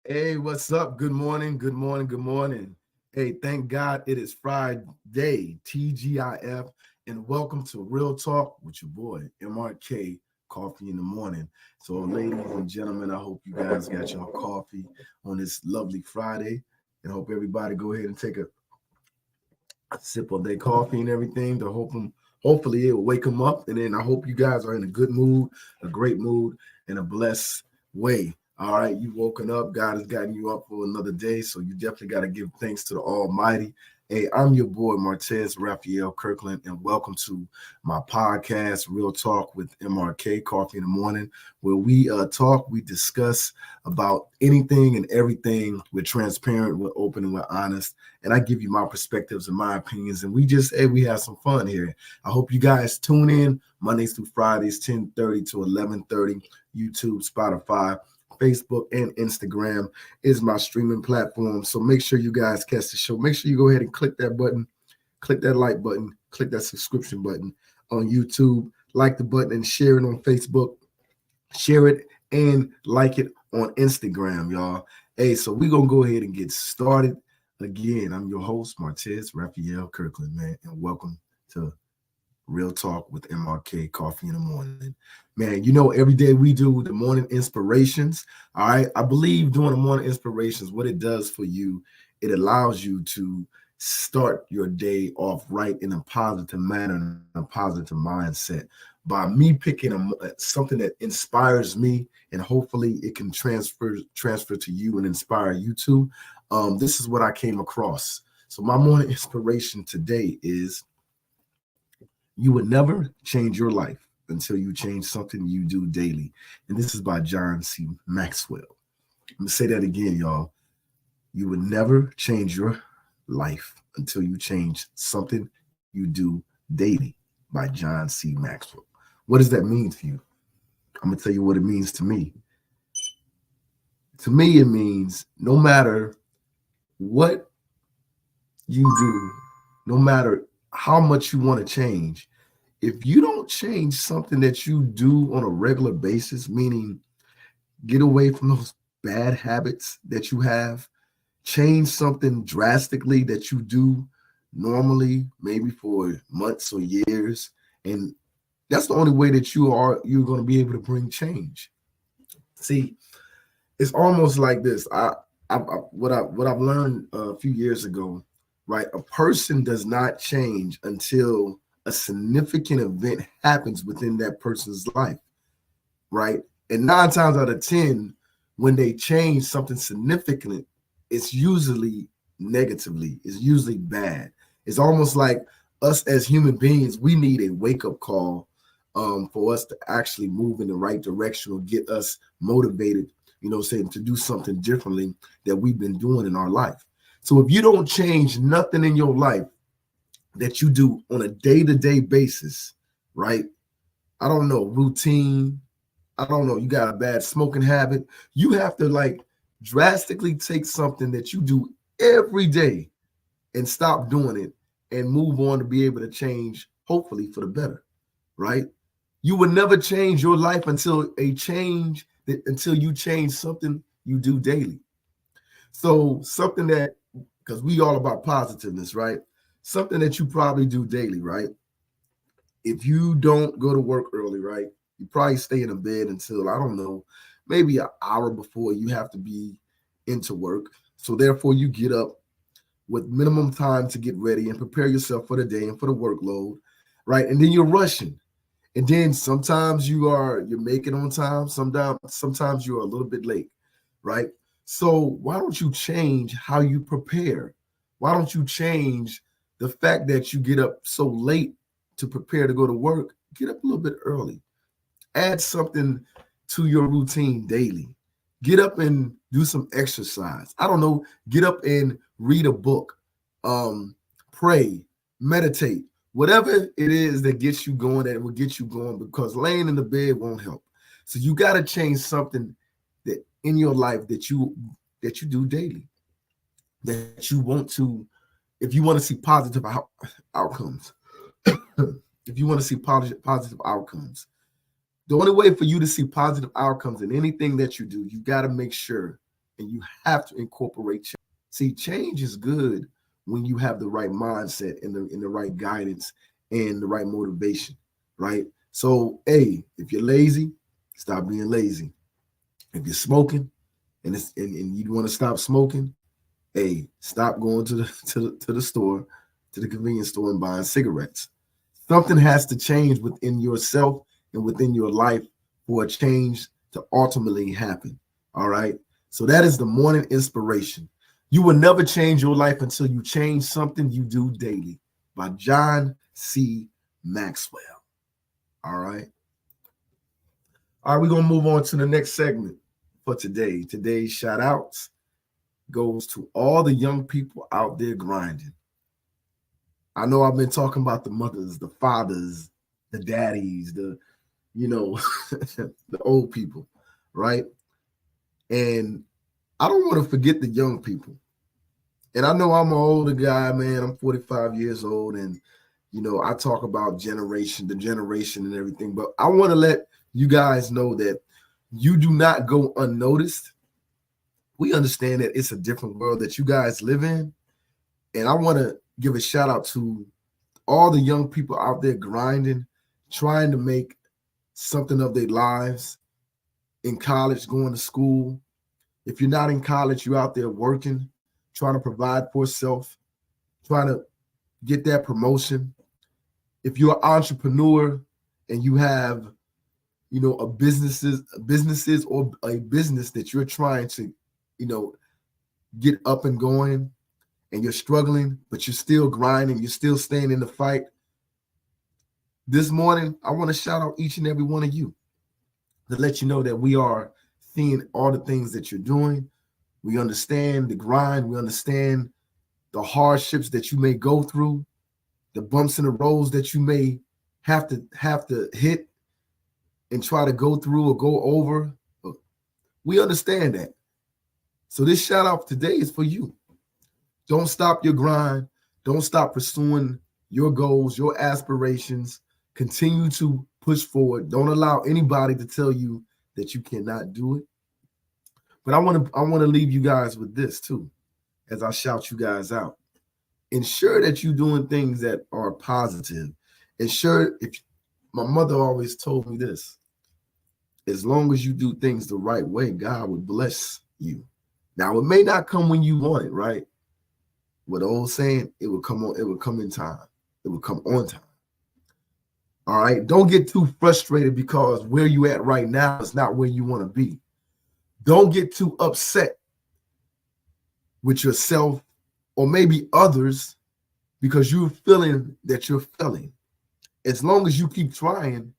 Hey, what's up? Good morning. Good morning. Good morning. Hey, thank God it is Friday, TGIF, and welcome to Real Talk with your boy, MRK Coffee in the Morning. So, ladies and gentlemen, I hope you guys got your coffee on this lovely Friday, and hope everybody go ahead and take a sip of their coffee and everything to hopefully it will wake them up. And then I hope you guys are in a good mood, a great mood, and a blessed way. All right, you woken up. God has gotten you up for another day, so you definitely got to give thanks to the Almighty. Hey, I'm your boy Martez Raphael Kirkland, and welcome to my podcast, Real Talk with MRK Coffee in the Morning, where we we discuss about anything and everything. We're transparent, we're open, and we're honest, and I give you my perspectives and my opinions, and we have some fun here. I hope you guys tune in Mondays through Fridays, 10:30 to 11:30, YouTube, Spotify, Facebook, and Instagram is my streaming platform. So make sure you guys catch the show. Make sure you go ahead and click that button, click that like button, click that subscription button on YouTube, like the button and share it on Facebook, share it and like it on Instagram, y'all. Hey, so we're going to go ahead and get started. Again, I'm your host, Martez Raphael Kirkland, man, and welcome to Real Talk with MRK Coffee in the Morning. Man, you know, every day we do the morning inspirations. All right. I believe doing the morning inspirations, what it does for you, it allows you to start your day off right in a positive manner, and a positive mindset. By me picking something that inspires me, and hopefully it can transfer to you and inspire you too. This is what I came across. So my morning inspiration today is: you would never change your life until you change something you do daily. And this is by John C. Maxwell. I'm going to say that again, y'all. You would never change your life until you change something you do daily, by John C. Maxwell. What does that mean to you? I'm going to tell you what it means to me. To me, it means no matter what you do, no matter how much you want to change, if you don't change something that you do on a regular basis, meaning get away from those bad habits that you have, change something drastically that you do normally, maybe for months or years, and that's the only way that you're going to be able to bring change. See, it's almost like this. What I've learned a few years ago, right? A person does not change until a significant event happens within that person's life, right? And 9 times out of 10, when they change something significant, it's usually negatively, it's usually bad. It's almost like us as human beings, we need a wake-up call for us to actually move in the right direction or get us motivated, saying to do something differently that we've been doing in our life. So if you don't change nothing in your life that you do on a day-to-day basis, right? I don't know, routine. I don't know, you got a bad smoking habit. You have to drastically take something that you do every day and stop doing it and move on to be able to change, hopefully for the better, right? You would never change your life until you change something you do daily. So something that, because we all about positiveness, right? Something that you probably do daily, right? If you don't go to work early, right? You probably stay in a bed until, I don't know, maybe an hour before you have to be into work. So therefore you get up with minimum time to get ready and prepare yourself for the day and for the workload, right? And then you're rushing. And then sometimes you're making on time. Sometimes you're a little bit late, right? So why don't you change how you prepare? Why don't you change the fact that you get up so late to prepare to go to work? Get up a little bit early. Add something to your routine daily. Get up and do some exercise. I don't know. Get up and read a book. Pray, meditate. Whatever it is that gets you going, that will get you going, because laying in the bed won't help. So you got to change something that in your life that you do daily, that you want to, if you want to see positive outcomes. If you want to see positive outcomes, the only way for you to see positive outcomes in anything that you do, you got to make sure and you have to incorporate change. See, change is good when you have the right mindset and the right guidance and the right motivation, right? So, hey, if you're lazy, stop being lazy. If you're smoking and you want to stop smoking, hey, stop going to the store, to the convenience store and buying cigarettes. Something has to change within yourself and within your life for a change to ultimately happen. All right. So that is the morning inspiration. You will never change your life until you change something you do daily, by John C. Maxwell. All right. All right, we're going to move on to the next segment for today. Today's shout outs goes to all the young people out there grinding. I know I've been talking about the mothers, the fathers, the daddies, the old people, right? And I don't want to forget the young people. And I know I'm an older guy, man. I'm 45 years old, and I talk about the generation and everything, but I want to let you guys know that you do not go unnoticed. We understand that it's a different world that you guys live in. And I want to give a shout out to all the young people out there grinding, trying to make something of their lives, in college, going to school. If you're not in college, you're out there working, trying to provide for yourself, trying to get that promotion. If you're an entrepreneur and you have, a businesses or a business that you're trying to, get up and going, and you're struggling, but you're still grinding, you're still staying in the fight. This morning, I want to shout out each and every one of you to let you know that we are seeing all the things that you're doing. We understand the grind. We understand the hardships that you may go through, the bumps in the roads that you may have to hit and try to go through or go over. We understand that. So this shout out today is for you. Don't stop your grind. Don't stop pursuing your goals, your aspirations. Continue to push forward. Don't allow anybody to tell you that you cannot do it. But I want to leave you guys with this too, as I shout you guys out. Ensure that you're doing things that are positive. My mother always told me this: as long as you do things the right way, God will bless you. Now, it may not come when you want it, right? What the old saying, it will come in time. It will come on time. All right. Don't get too frustrated because where you at right now is not where you want to be. Don't get too upset with yourself or maybe others because you're feeling that you're failing. As long as you keep trying,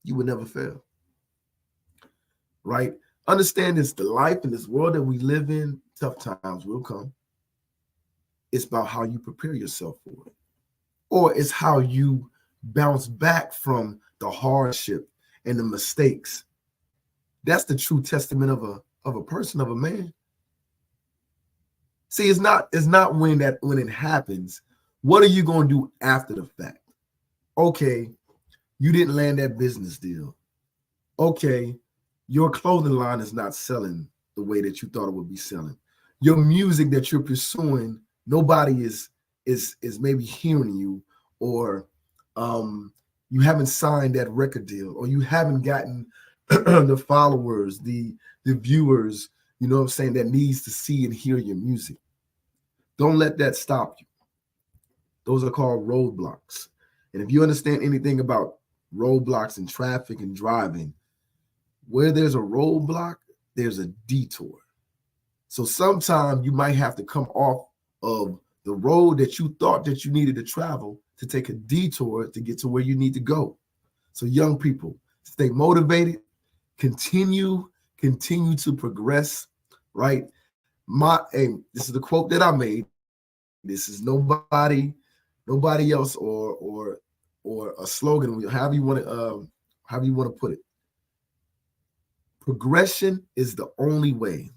you will never fail. Right? Understand this, the life in this world that we live in, tough times will come. It's about how you prepare yourself for it. Or it's how you bounce back from the hardship and the mistakes. That's the true testament of a person, of a man. See, it's not when it happens. What are you going to do after the fact? Okay, you didn't land that business deal. Okay, your clothing line is not selling the way that you thought it would be selling. Your music that you're pursuing, nobody is maybe hearing you, or you haven't signed that record deal, or you haven't gotten the followers, the viewers, that needs to see and hear your music. Don't let that stop you. Those are called roadblocks. And if you understand anything about roadblocks and traffic and driving, where there's a roadblock, there's a detour. So sometimes you might have to come off of the road that you thought that you needed to travel to take a detour to get to where you need to go. So young people, stay motivated, continue to progress, right? This is the quote that I made. This is nobody else or a slogan, however you want to put it. Progression is the only way.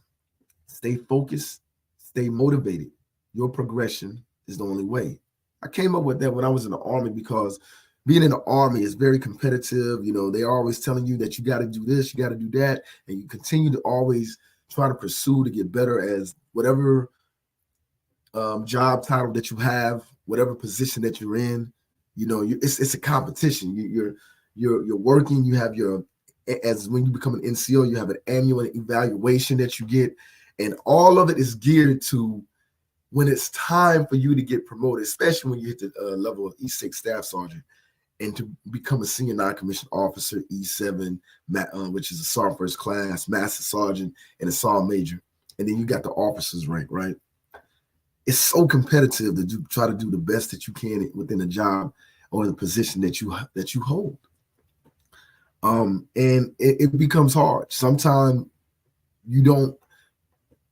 Stay focused, stay motivated. Your progression is the only way. I came up with that when I was in the Army because being in the Army is very competitive. You know, they're always telling you that you got to do this, you got to do that, and you continue to always try to pursue to get better as whatever job title that you have, whatever position that you're in. You know, it's a competition. You're working. You have your, as when you become an NCO, you have an annual evaluation that you get, and all of it is geared to when it's time for you to get promoted, especially when you hit the level of E6 Staff Sergeant and to become a senior non-commissioned officer, E7, which is a Sergeant First Class, Master Sergeant, and a Sergeant Major. And then you got the officer's rank, right? It's so competitive to try to do the best that you can within a job or the position that you hold. And it becomes hard. Sometimes you don't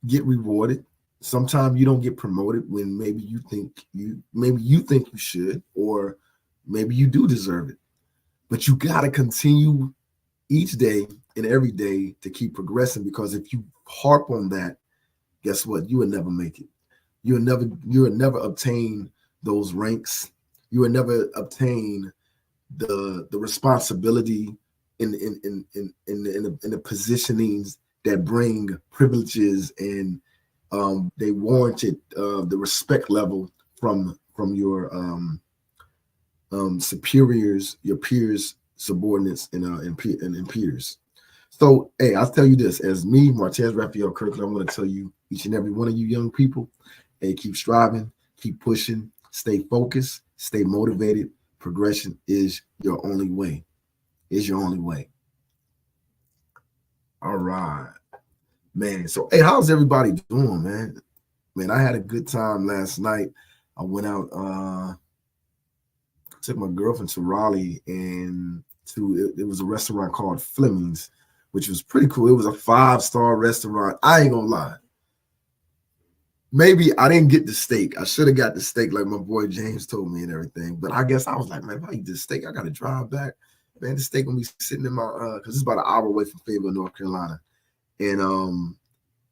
get rewarded. Sometimes you don't get promoted when maybe you think you should, or maybe you do deserve it. But you got to continue each day and every day to keep progressing, because if you harp on that, guess what? You will never make it. You will never obtain those ranks. You will never obtain the responsibility in the positionings that bring privileges, and they warranted the respect level from your superiors, your peers, subordinates, and peers. So, hey, I'll tell you this: as me, Martez Raphael Kirkland, I'm going to tell you, each and every one of you young people, hey, keep striving, keep pushing, stay focused, stay motivated. Progression is your only way. Is your only way. All right, man. So, hey, how's everybody doing, man? Man, I had a good time last night. I went out, took my girlfriend to Raleigh, and it was a restaurant called Fleming's, which was pretty cool. It was a 5-star restaurant. I ain't gonna lie. Maybe I didn't get the steak. I should have got the steak like my boy James told me and everything. But I guess I was like, man, if I eat this steak, I got to drive back. Man, the steak gonna be sitting in my because it's about an hour away from Fayetteville, North Carolina. And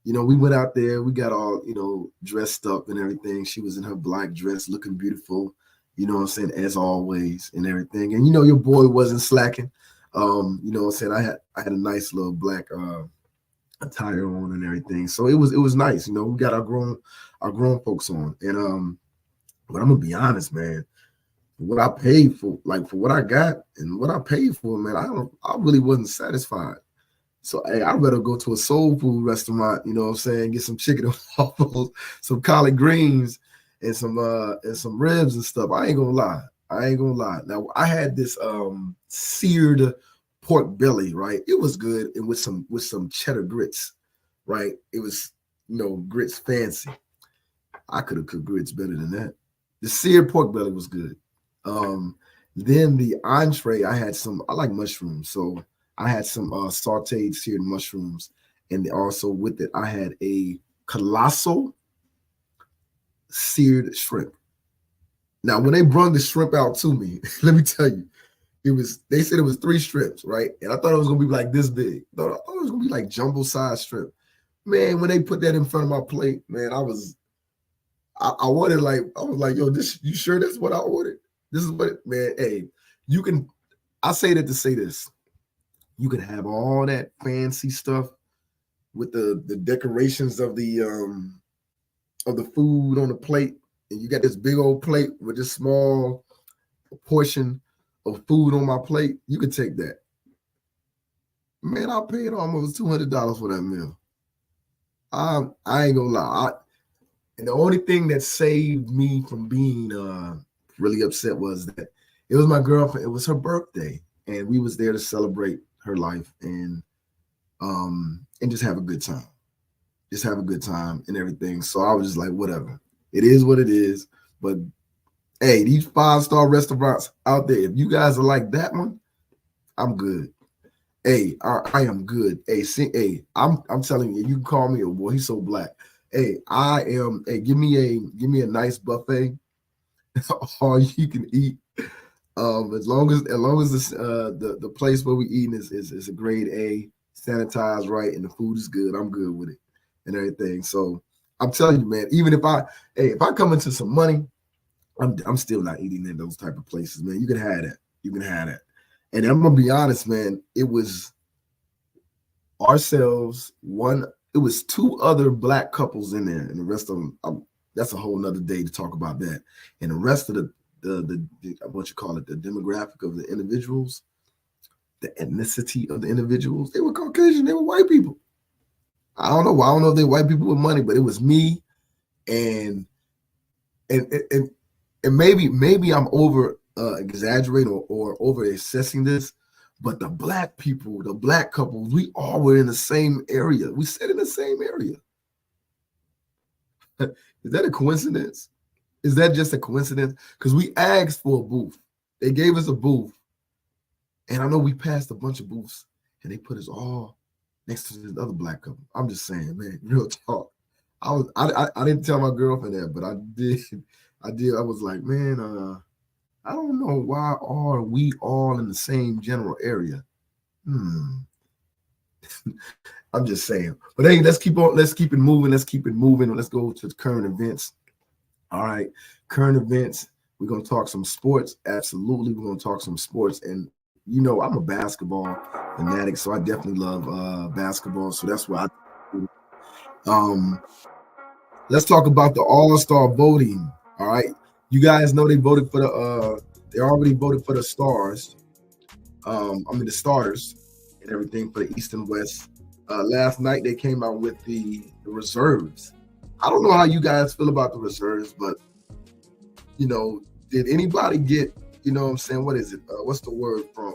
you know, we went out there. We got all, you know, dressed up and everything. She was in her black dress, looking beautiful. You know what I'm saying, as always, and everything. And you know, your boy wasn't slacking. You know what I'm saying. I had a nice little black attire on and everything, so it was nice. You know, we got our grown folks on, and but I'm gonna be honest, man. What I paid for, like for what I got and what I paid for, man, I really wasn't satisfied. So hey, I'd rather go to a soul food restaurant, you know what I'm saying, get some chicken and waffles, some collard greens, and some ribs and stuff. I ain't gonna lie. Now I had this seared pork belly, right? It was good, and with some cheddar grits, right? It was, you know, grits fancy. I could have cooked grits better than that. The seared pork belly was good. Then the entree, I like mushrooms, so I had some sauteed seared mushrooms, and also with it, I had a colossal seared shrimp. Now, when they brought the shrimp out to me, let me tell you, they said it was 3 shrimps, right? And I thought it was gonna be like this big. I thought it was gonna be like jumbo size shrimp. Man, when they put that in front of my plate, man, I was like, yo, you sure that's what I ordered? This is what, man, hey, I say that to say this. You can have all that fancy stuff with the decorations of the food on the plate, and you got this big old plate with this small portion of food on my plate. You can take that. Man, I paid almost $200 for that meal. I ain't gonna lie. And the only thing that saved me from being really upset was that it was my girlfriend. It was her birthday, and we was there to celebrate her life and just have a good time. Just have a good time and everything. So I was just like, whatever. It is what it is. But hey, these 5-star restaurants out there, if you guys are like that one, I'm good. Hey, I am good. Hey, I'm telling you, you can call me a boy. He's so black. Hey, I am. Hey, give me a nice buffet, all you can eat. As long as the place where we eating is a grade A, sanitized right, and the food is good. I'm good with it and everything. So I'm telling you, man, even if I come into some money, I'm still not eating in those type of places, man. You can have that. You can have that. And I'm gonna be honest, man, it was ourselves, it was two other black couples in there, and the rest of them, that's a whole nother day to talk about that. And the rest of the what you call it, the demographic of the individuals, the ethnicity of the individuals, they were Caucasian, they were white people. I don't know. I don't know if they're white people with money, but it was me and maybe I'm over exaggerating or over assessing this, but the black people, the black couples, we all were in the same area. We sat in the same area. Is that a coincidence? Is that just a coincidence? Because we asked for a booth. They gave us a booth. And I know we passed a bunch of booths and they put us all next to this other black couple. I'm just saying, man, real talk. I didn't tell my girlfriend that, but I did. I was like, man, I don't know why are we all in the same general area. I'm just saying. But hey, let's keep it moving. Let's go to the current events. All right. Current events. We're gonna talk some sports. Absolutely, we're gonna talk some sports. And you know, I'm a basketball fanatic, so I definitely love basketball. So that's why let's talk about the All-Star voting. All right. You guys know they voted for they already voted for the stars. The starters and everything for the East and West. Last night they came out with the reserves. I don't know how you guys feel about the reserves, but you know, did anybody get, you know what I'm saying? What is it? What's the word for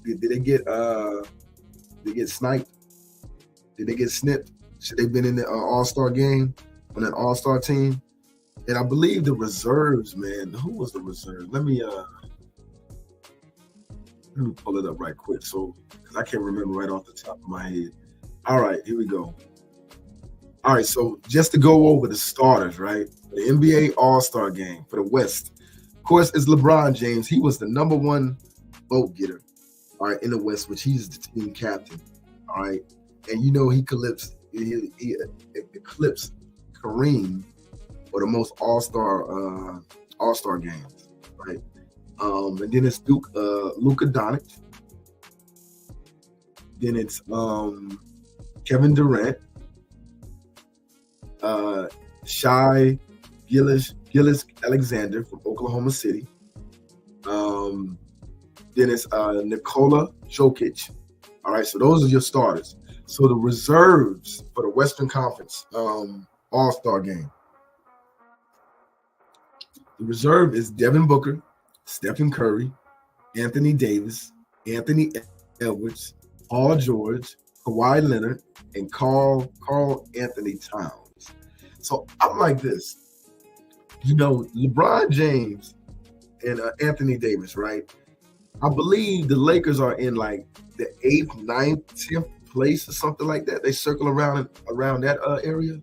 did they get sniped? Did they get snipped? Should they been in the All-Star game on an All-Star team? And I believe the reserves, man. Who was the reserve? Let me pull it up right quick, so because I can't remember right off the top of my head. All right, here we go. All right, so just to go over the starters, right? The NBA All-Star game for the West. Of course, it's LeBron James. He was the number one vote getter, all right, in the West, which he's the team captain. All right. And you know he eclipsed Kareem for the most All-Star games, right? And then it's Luka Doncic. Then it's Kevin Durant, Shai Gilgeous-Alexander from Oklahoma City. Then it's Nikola Jokic. All right, so those are your starters. So the reserves for the Western Conference All-Star game. The reserve is Devin Booker, Stephen Curry, Anthony Davis, Anthony Edwards, Paul George, Kawhi Leonard, and Carl Anthony Towns. So I'm like this. You know, LeBron James and Anthony Davis, right? I believe the Lakers are in like the 8th, 9th, 10th place or something like that. They circle around that area.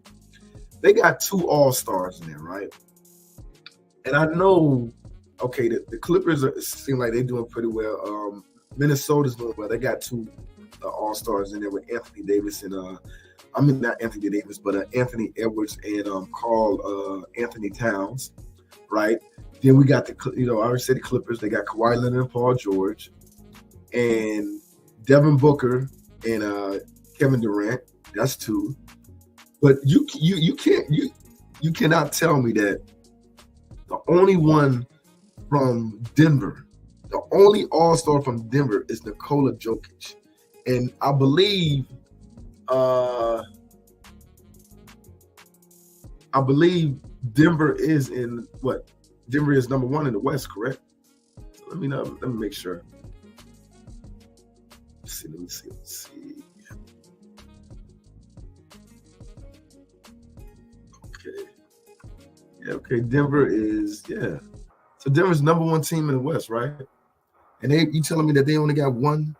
They got 2 All-Stars in there, right? And I know, okay, the Clippers seem like they're doing pretty well. Minnesota's doing well. They got 2 All-Stars in there with Anthony Davis and not Anthony Davis, but Anthony Edwards and Carl Anthony Towns, right? Then we got I already said the Clippers. They got Kawhi Leonard and Paul George, and Devin Booker and Kevin Durant. That's 2. But you cannot tell me that the only one from Denver, the only All-Star from Denver is Nikola Jokic, and I believe Denver is in what? Denver is number 1 in the West, correct? So let me make sure. Let me see. Okay. Yeah, okay. Denver is, yeah. So Denver's number 1 team in the West, right? And you telling me that they only got 1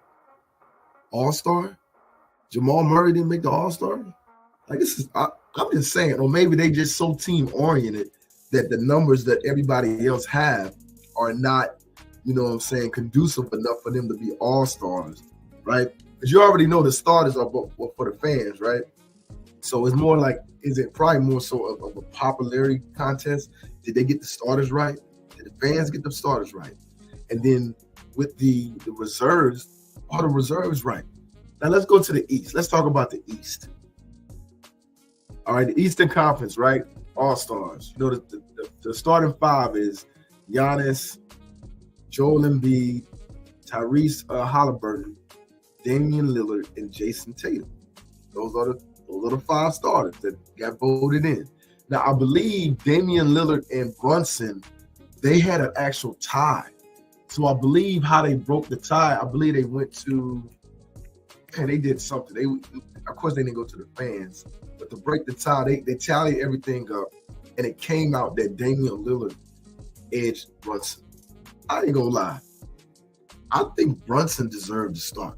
All-Star? Jamal Murray didn't make the All-Star? Like, this is, I'm just saying, or maybe they just so team-oriented that the numbers that everybody else have are not, you know what I'm saying, conducive enough for them to be All-Stars. right? Because you already know the starters are for the fans, right? So it's more like, is it probably more so of a popularity contest? Did they get the starters right? Did the fans get the starters right? And then with the reserves, are the reserves right? Now let's go to the East. Let's talk about the East. All right, the Eastern Conference, right? All-Stars. You know, the starting five is Giannis, Joel Embiid, Tyrese Halliburton, Damian Lillard, and Jason Tatum. Those are the five starters that got voted in. Now, I believe Damian Lillard and Brunson, they had an actual tie. So I believe how they broke the tie, I believe they went to, and they did something. They, of course, they didn't go to the fans, but to break the tie, they tallied everything up, and it came out that Damian Lillard edged Brunson. I ain't gonna lie. I think Brunson deserved to start.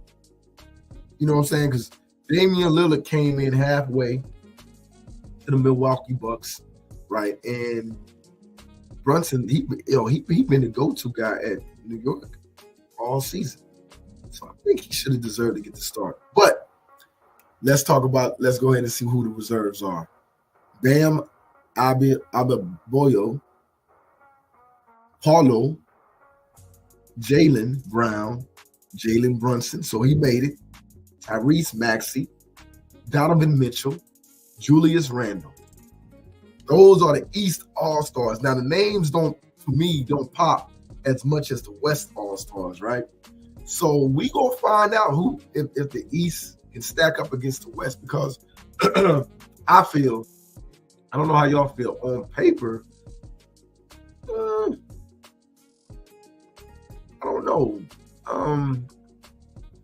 You know what I'm saying? Because Damian Lillard came in halfway to the Milwaukee Bucks, right? And Brunson, he been the go-to guy at New York all season. So I think he should have deserved to get the start. But let's go ahead and see who the reserves are. Bam Adebayo, Paulo, Jaylen Brown, Jalen Brunson, so he made it. Tyrese Maxey, Donovan Mitchell, Julius Randle. Those are the East All-Stars. Now, the names don't pop as much as the West All-Stars, right? So we gonna find out who, if the East can stack up against the West, because I don't know how y'all feel. On paper, I don't know.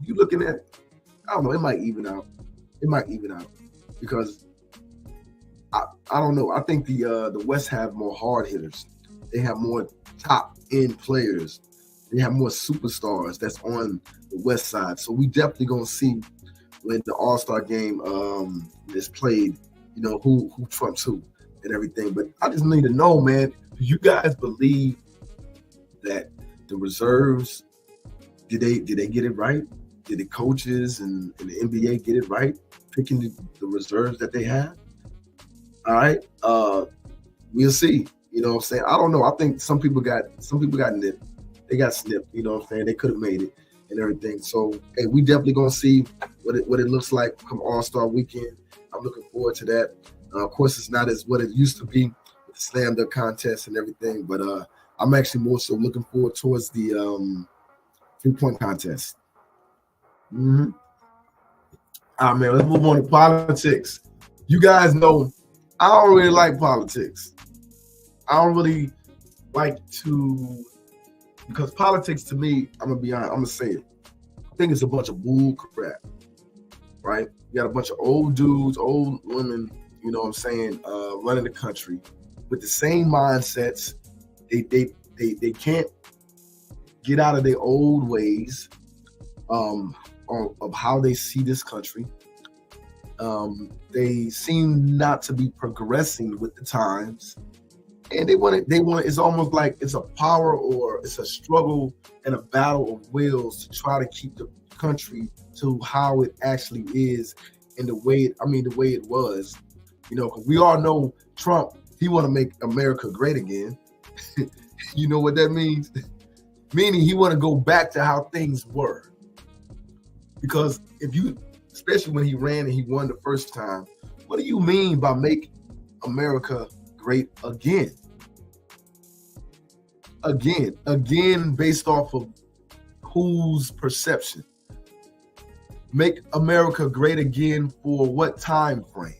You looking at, I don't know, it might even out. Because I don't know. I think the West have more hard hitters. They have more top end players. They have more superstars that's on the West side. So we definitely gonna see when the All-Star game is played, you know, who trumps who and everything. But I just need to know, man, do you guys believe that the reserves, did they get it right? Did the coaches and the NBA get it right, picking the reserves that they have? All right. We'll see. You know what I'm saying? I don't know. I think some people got nipped. They got snipped, you know what I'm saying? They could have made it and everything. So, hey, we definitely gonna see what it looks like come All-Star weekend. I'm looking forward to that. Of course, it's not as what it used to be with the slam dunk contest and everything, but I'm actually more so looking forward towards the 3-point contest. Mm-hmm. All right, man, let's move on to politics. You guys know I don't really like politics. I don't really like to, because politics to me, I'm gonna be honest, I'm gonna say it, I think it's a bunch of bull crap, right? You got a bunch of old dudes, old women, you know what I'm saying, running the country with the same mindsets. They can't get out of their old ways of how they see this country. They seem not to be progressing with the times, and they want it's almost like it's a power, or it's a struggle and a battle of wills to try to keep the country to how it actually is, and the way it was, you know, because we all know Trump, he want to make America great again. You know what that means? Meaning he want to go back to how things were. Because especially when he ran and he won the first time, what do you mean by make America great again? Again, based off of whose perception? Make America great again for what time frame?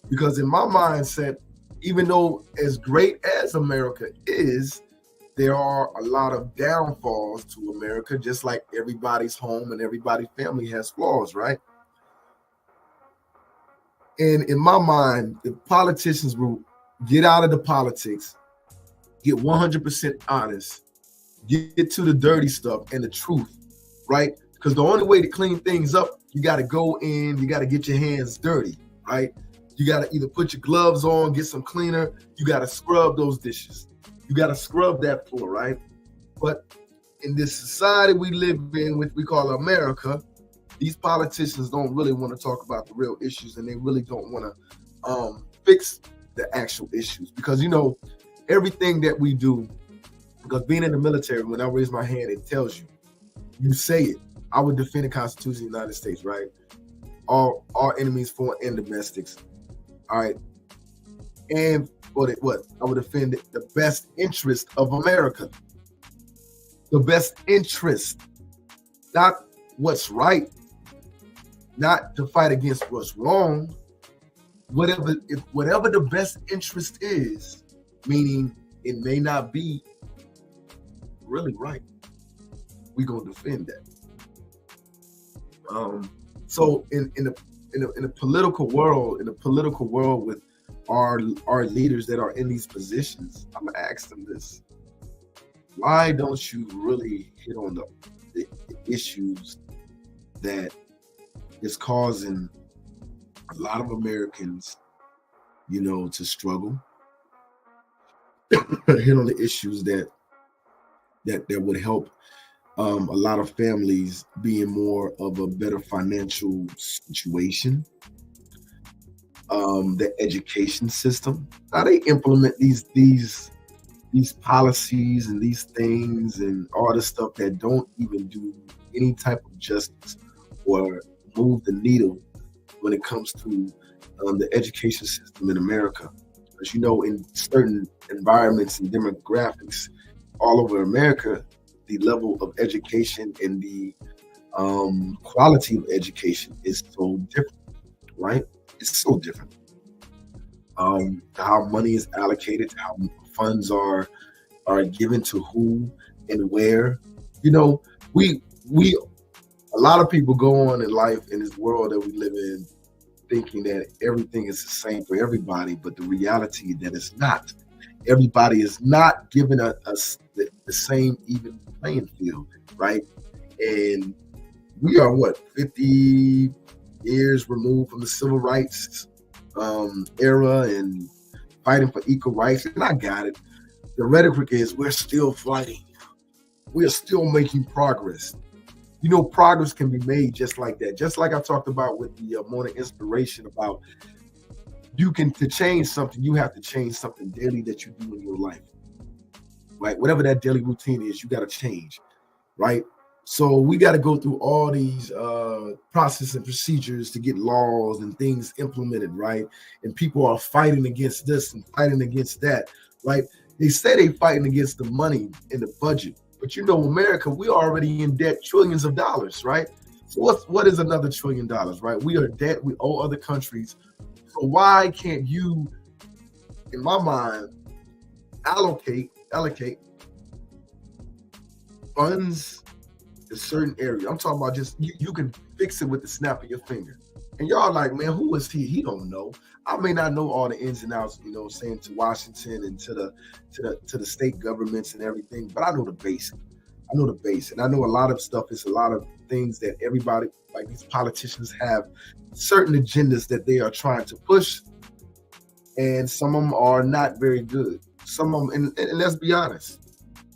Because in my mindset, even though as great as America is, there are a lot of downfalls to America, just like everybody's home and everybody's family has flaws, right? And in my mind, if politicians will get out of the politics, get 100% honest, get to the dirty stuff and the truth, right? Because the only way to clean things up, you got to go in, you got to get your hands dirty, right? You got to either put your gloves on, get some cleaner, you got to scrub those dishes. You got to scrub that floor, right? But in this society we live in, which we call America, These politicians don't really want to talk about the real issues, and they really don't want to fix the actual issues, because everything that we do, because being in the military, when I raise my hand, it tells you say it. I would defend the Constitution of the United States, right? All enemies, foreign and domestics. All right. And what? I would defend the best interest of America. The best interest. Not what's right. Not to fight against what's wrong. Whatever the best interest is, meaning it may not be really right, we're gonna defend that. So in the political world, with our leaders that are in these positions, I'm gonna ask them this: why don't you really hit on the issues that is causing a lot of Americans, to struggle? Hit on the issues that would help a lot of families be in more of a better financial situation. The education system, how they implement these policies and these things and all this stuff that don't even do any type of justice or move the needle when it comes to the education system in America. As you know, in certain environments and demographics all over America, the level of education and the quality of education is so different, right? It's so different. How money is allocated, how funds are given to who and where. We a lot of people go on in life in this world that we live in thinking that everything is the same for everybody, but the reality that it's not. Everybody is not given us the same even playing field, right? And we are 50 years removed from the civil rights era and fighting for equal rights. And I got it. The rhetoric is we're still fighting. We are still making progress. Progress can be made just like that. Just like I talked about with the morning inspiration about to change something, you have to change something daily that you do in your life, right? Whatever that daily routine is, you got to change, right? So we got to go through all these processes and procedures to get laws and things implemented, right? And people are fighting against this and fighting against that, right? They say they fighting against the money in the budget, but America, we're already in debt, trillions of dollars, right? So what is another $1 trillion, right? We are in debt. We owe other countries. So why can't you, in my mind, allocate funds to certain area? I'm talking about just you can fix it with the snap of your finger. And y'all like, man, who is he? He don't know. I may not know all the ins and outs, saying to Washington and to the state governments and everything, but I know the basic. I know the base, and I know a lot of stuff. It's a lot of things that everybody, like these politicians, have certain agendas that they are trying to push, and some of them are not very good. Some of them, and let's be honest,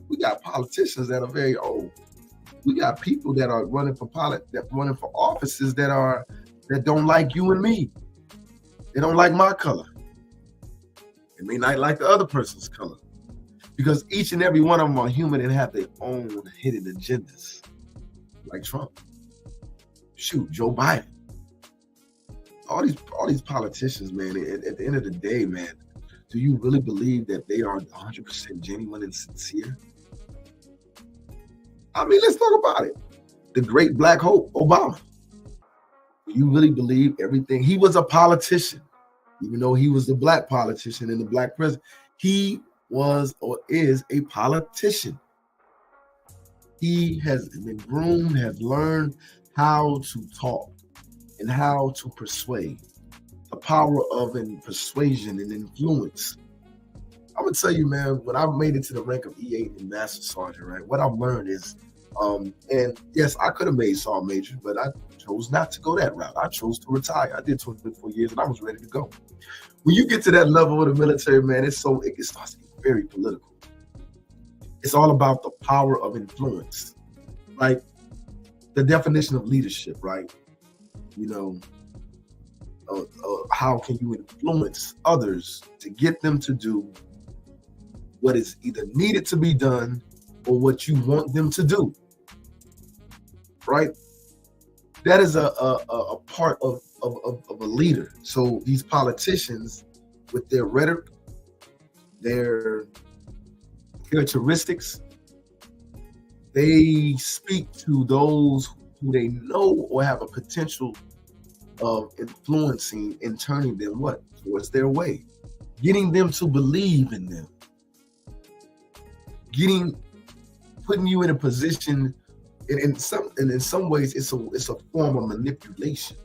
we got politicians that are very old. We got people that are running for offices that don't like you and me. They don't like my color. They may not like the other person's color, because each and every one of them are human and have their own hidden agendas. Like Trump, shoot, Joe Biden, all these politicians, man. At the end of the day, man, do you really believe that they are 100% genuine and sincere? I mean, let's talk about it. The great black hope, Obama. Do you really believe everything? He was a politician, even though he was the black politician and the black president. He was or is a politician. He has been groomed, has learned how to talk and how to persuade. The power of persuasion and influence. I'm gonna tell you, man, when I made it to the rank of E8 and Master Sergeant, right, what I've learned is, and yes, I could have made Sergeant Major, but I chose not to go that route. I chose to retire. I did 24 years and I was ready to go. When you get to that level of the military, man, it starts to get very political. It's all about the power of influence, right? the definition of leadership, right? You know, how can you influence others to get them to do what is either needed to be done or what you want them to do, right? That is a part of a leader. So these politicians, with their rhetoric, their characteristics, they speak to those who they know or have a potential of influencing and turning them what? Towards their way, getting them to believe in them, putting you in a position. And in some ways, it's a form of manipulation,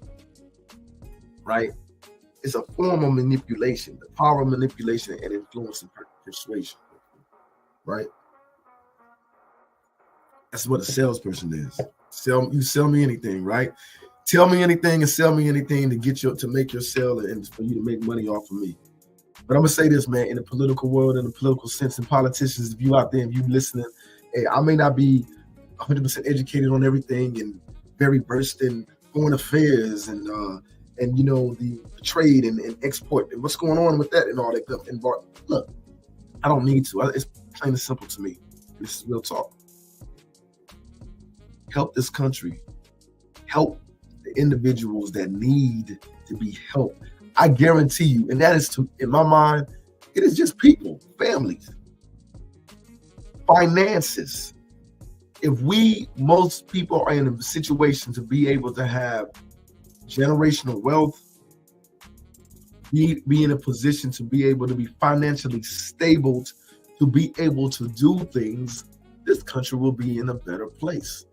right? It's a form of manipulation, the power of manipulation and influence and persuasion, right? That's what a salesperson is. You sell me anything, right? Tell me anything and sell me anything to make your sale and for you to make money off of me. But I'm gonna say this, man, in the political world, in the political sense, and politicians, if you out there and you listening, hey, I may not be 100% educated on everything and very versed in foreign affairs and you know, the trade and export and what's going on with that and all that stuff. And look, I don't need to. It's plain and simple to me. This is real talk. Help this country. Help the individuals that need to be helped. I guarantee you, and that is in my mind, it is just people, families, finances. If most people are in a situation to be able to have generational wealth, be in a position to be able to be financially stable, to be able to do things, this country will be in a better place.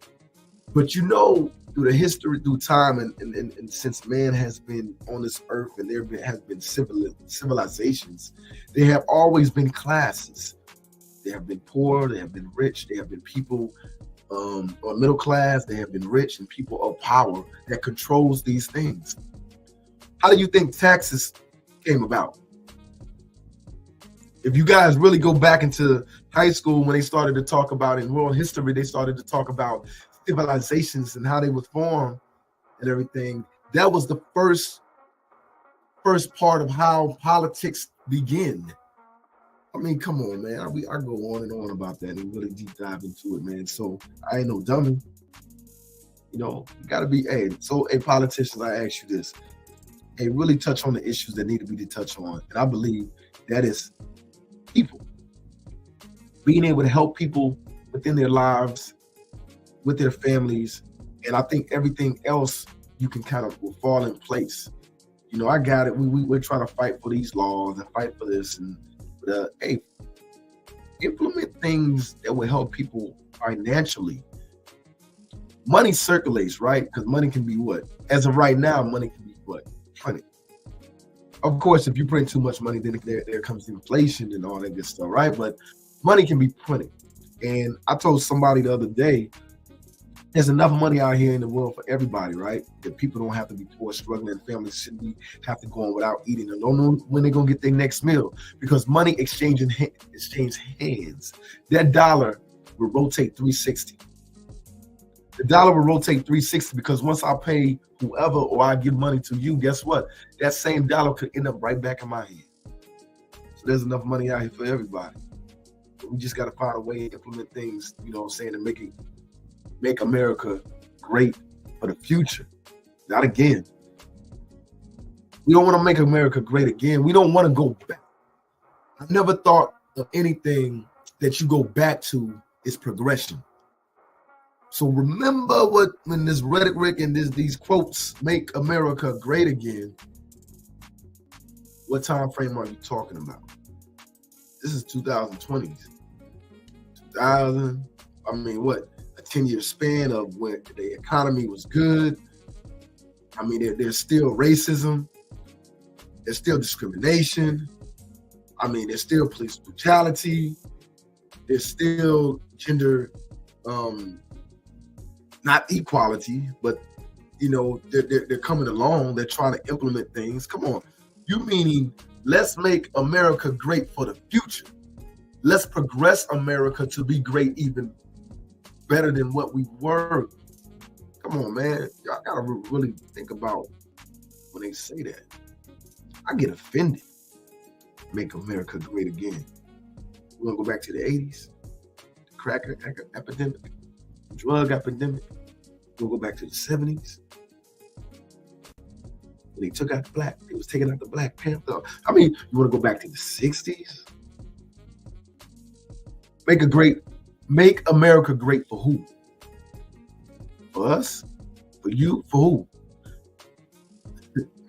But you know, through the history, through time, and since man has been on this earth and there has been civilizations, there have always been classes. There have been poor, there have been rich, there have been people or middle class, they have been rich, and people of power that controls these things. How do you think taxes came about? If you guys really go back into high school, when they started to talk about in world history, they started to talk about civilizations and how they were formed and everything. That was the first part of how politics begin. I mean, come on, man. I go on and on about that and really deep dive into it, man. So I ain't no dummy. You know, you gotta be, politicians, I ask you this. Hey, really touch on the issues that need to be touched on. And I believe that is people. Being able to help people within their lives, with their families. And I think everything else you can kind of will fall in place. You know, I got it. We're trying to fight for these laws and fight for this hey, implement things that will help people financially. Money circulates, right? Because money can be what? As of right now, money can be what? Plenty. Of course, if you print too much money, then there comes inflation and all that good stuff, right? But money can be plenty. And I told somebody the other day, there's enough money out here in the world for everybody, right? That people don't have to be poor, struggling, families shouldn't have to go on without eating and don't know when they're gonna get their next meal, because money exchange hands. That dollar will rotate 360. The dollar will rotate 360 because once I pay whoever or I give money to you, guess what? That same dollar could end up right back in my hand. So there's enough money out here for everybody. But we just gotta find a way to implement things, you know what I'm saying, to make America great for the future, not again. We don't want to make America great again. We don't want to go back. I never thought of anything that you go back to is progression. So remember when this rhetoric and these quotes make America great again, what time frame are you talking about? This is 2020s. 2000, I mean, what? A 10-year span of when the economy was good. I mean, there's still racism. There's still discrimination. I mean, there's still police brutality. There's still gender, not equality, but, you know, they're coming along. They're trying to implement things. Come on. You meaning let's make America great for the future. Let's progress America to be great even better than what we were. Come on, man. Y'all gotta really think about when they say that. I get offended. Make America great again. We want to go back to the 80s, the crack epidemic, the drug epidemic. We want to go back to the 70s. When they took out the black, they was taking out the Black Panther. I mean, you want to go back to the 60s? Make America great for who? For us? For you? For who?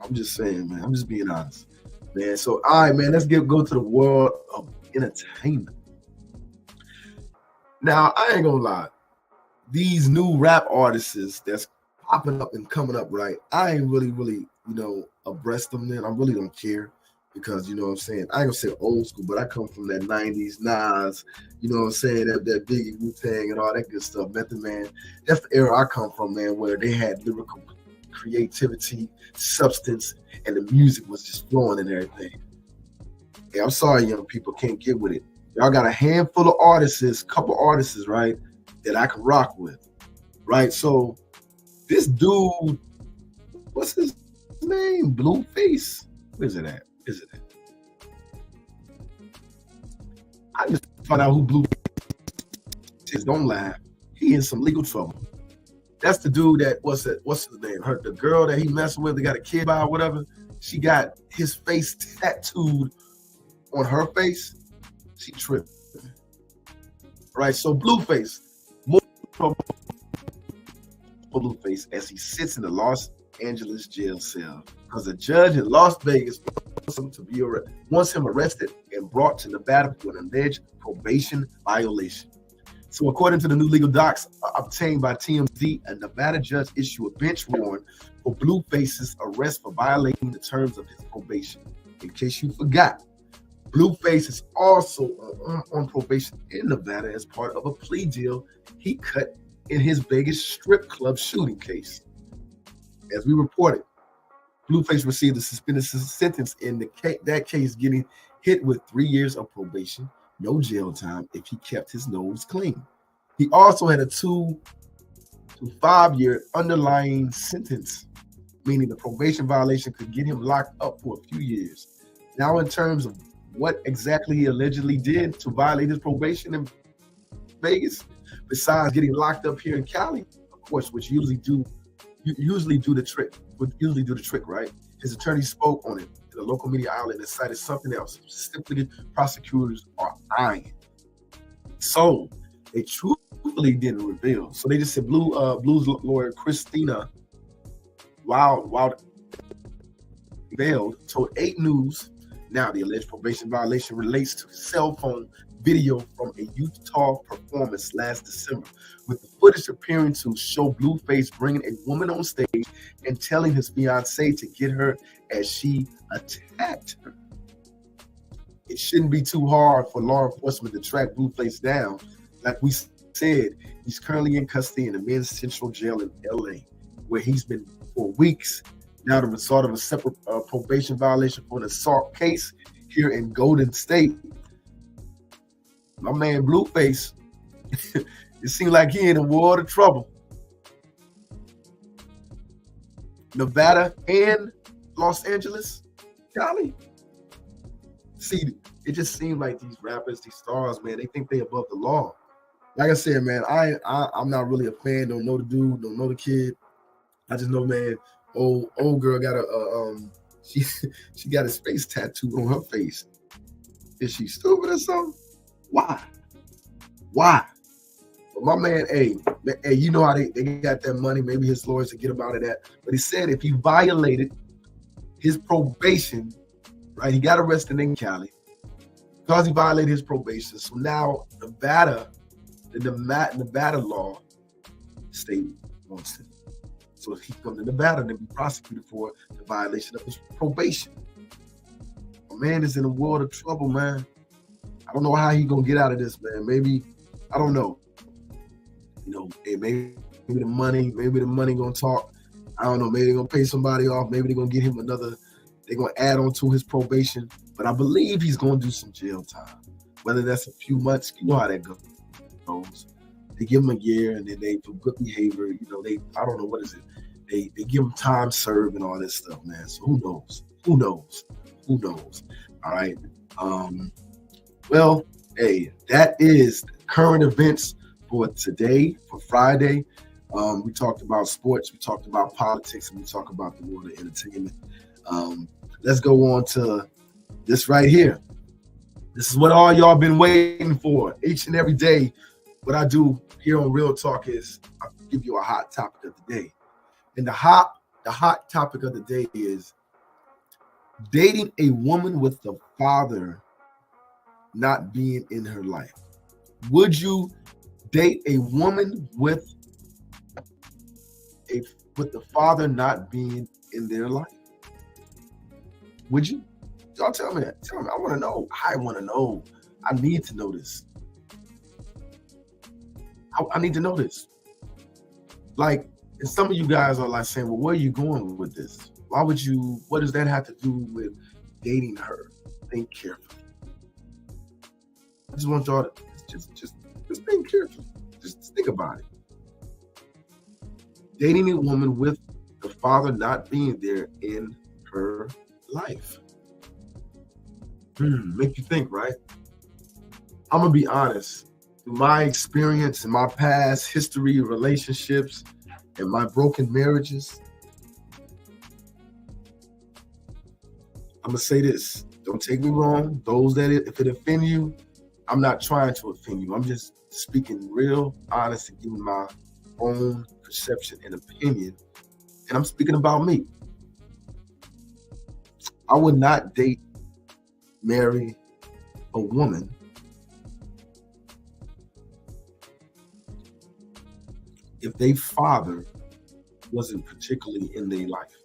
I'm just saying, man. I'm just being honest, man. So, all right, man. Let's go to the world of entertainment. Now, I ain't gonna lie. These new rap artists that's popping up and coming up, right? I ain't really, abreast them. Then I really don't care because you know what I'm saying. I ain't gonna say old school, but I come from that '90s Nas. You know what I'm saying? That Biggie, Wu-Tang, and all that good stuff. Method Man. That's the era I come from, man, where they had lyrical creativity, substance, and the music was just flowing and everything. Yeah, I'm sorry, young people can't get with it. Y'all got a handful of artists, couple artists, right, that I can rock with, right? So this dude, what's his name? Blueface. Where's it at? I just found out who Blueface is. Don't laugh. He in some legal trouble. That's the dude that what's the name? The girl that he messing with, they got a kid by or whatever. She got his face tattooed on her face. She tripped. Right. So Blueface, more trouble for Blueface as he sits in the Los Angeles jail cell because a judge in Las Vegas wants him arrested and brought to Nevada for an alleged probation violation. So according to the new legal docs obtained by TMZ, a Nevada judge issued a bench warrant for Blueface's arrest for violating the terms of his probation. In case you forgot, Blueface is also on probation in Nevada as part of a plea deal he cut in his Vegas strip club shooting case. As we reported, Blueface received a suspended sentence in that case, getting hit with 3 years of probation, no jail time if he kept his nose clean. He also had a 2 to 5 year underlying sentence, meaning the probation violation could get him locked up for a few years. Now, in terms of what exactly he allegedly did to violate his probation in Vegas, besides getting locked up here in Cali, of course, which usually do the trick, right? His attorney spoke on it in a local media outlet and cited something else. Simply, prosecutors are eyeing. So they truthfully didn't reveal. So they just said Blues lawyer Christina Wild Veiled told 8 News. Now, the alleged probation violation relates to cell phone video from a Utah performance last December, with the footage appearing to show Blueface bringing a woman on stage and telling his fiancée to get her as she attacked her. It shouldn't be too hard for law enforcement to track Blueface down. Like we said, he's currently in custody in the men's central jail in LA, where he's been for weeks. Now the result of a separate probation violation for an assault case here in Golden State. My man Blueface, it seems like he in a world of trouble. Nevada and Los Angeles, Cali. See, it just seems like these rappers, these stars, man, they think they above the law. Like I said, man, I'm not really a fan. Don't know the dude, don't know the kid. I just know, man, old girl got she got his face tattooed on her face. Is she stupid or something? Why? But my man, hey, you know how they got that money. Maybe his lawyers to get him out of that. But he said if he violated his probation, right? He got arrested in Cali because he violated his probation. So now Nevada law state wants him. So if he comes to Nevada, then be prosecuted for the violation of his probation. My man is in a world of trouble, man. I don't know how he gonna get out of this, man. Maybe, I don't know. Maybe the money gonna talk. I don't know. Maybe they're gonna pay somebody off. Maybe they're gonna get him they're gonna add on to his probation. But I believe he's gonna do some jail time. Whether that's a few months, you know how that goes. They give them a year, and then they for good behavior, I don't know what is it. They give them time served and all this stuff, man. So who knows? Who knows? Who knows? All right. Well, hey, that is current events for today, for Friday. We talked about sports, we talked about politics, and we talked about the world of entertainment. Let's go on to this right here. This is what all y'all been waiting for each and every day. What I do here on Real Talk is I give you a hot topic of the day. And the hot topic of the day is dating a woman with the father not being in her life. Would you date a woman with the father not being in their life? Would you? Y'all tell me that. Tell me. I want to know. I want to know. I need to know this. I need to know this. Like, and some of you guys are like saying, well, where are you going with this? Why would you? What does that have to do with dating her? Think carefully. I just want y'all to just think carefully. Just think about it. Dating a woman with the father not being there in her life. Make you think, right? I'm gonna be honest. Through my experience and my past history of relationships and my broken marriages, I'm gonna say this. Don't take me wrong. Those that if it offend you, I'm not trying to offend you. I'm just speaking real, honest, and giving my own perception and opinion. And I'm speaking about me. I would not marry a woman if their father wasn't particularly in their life.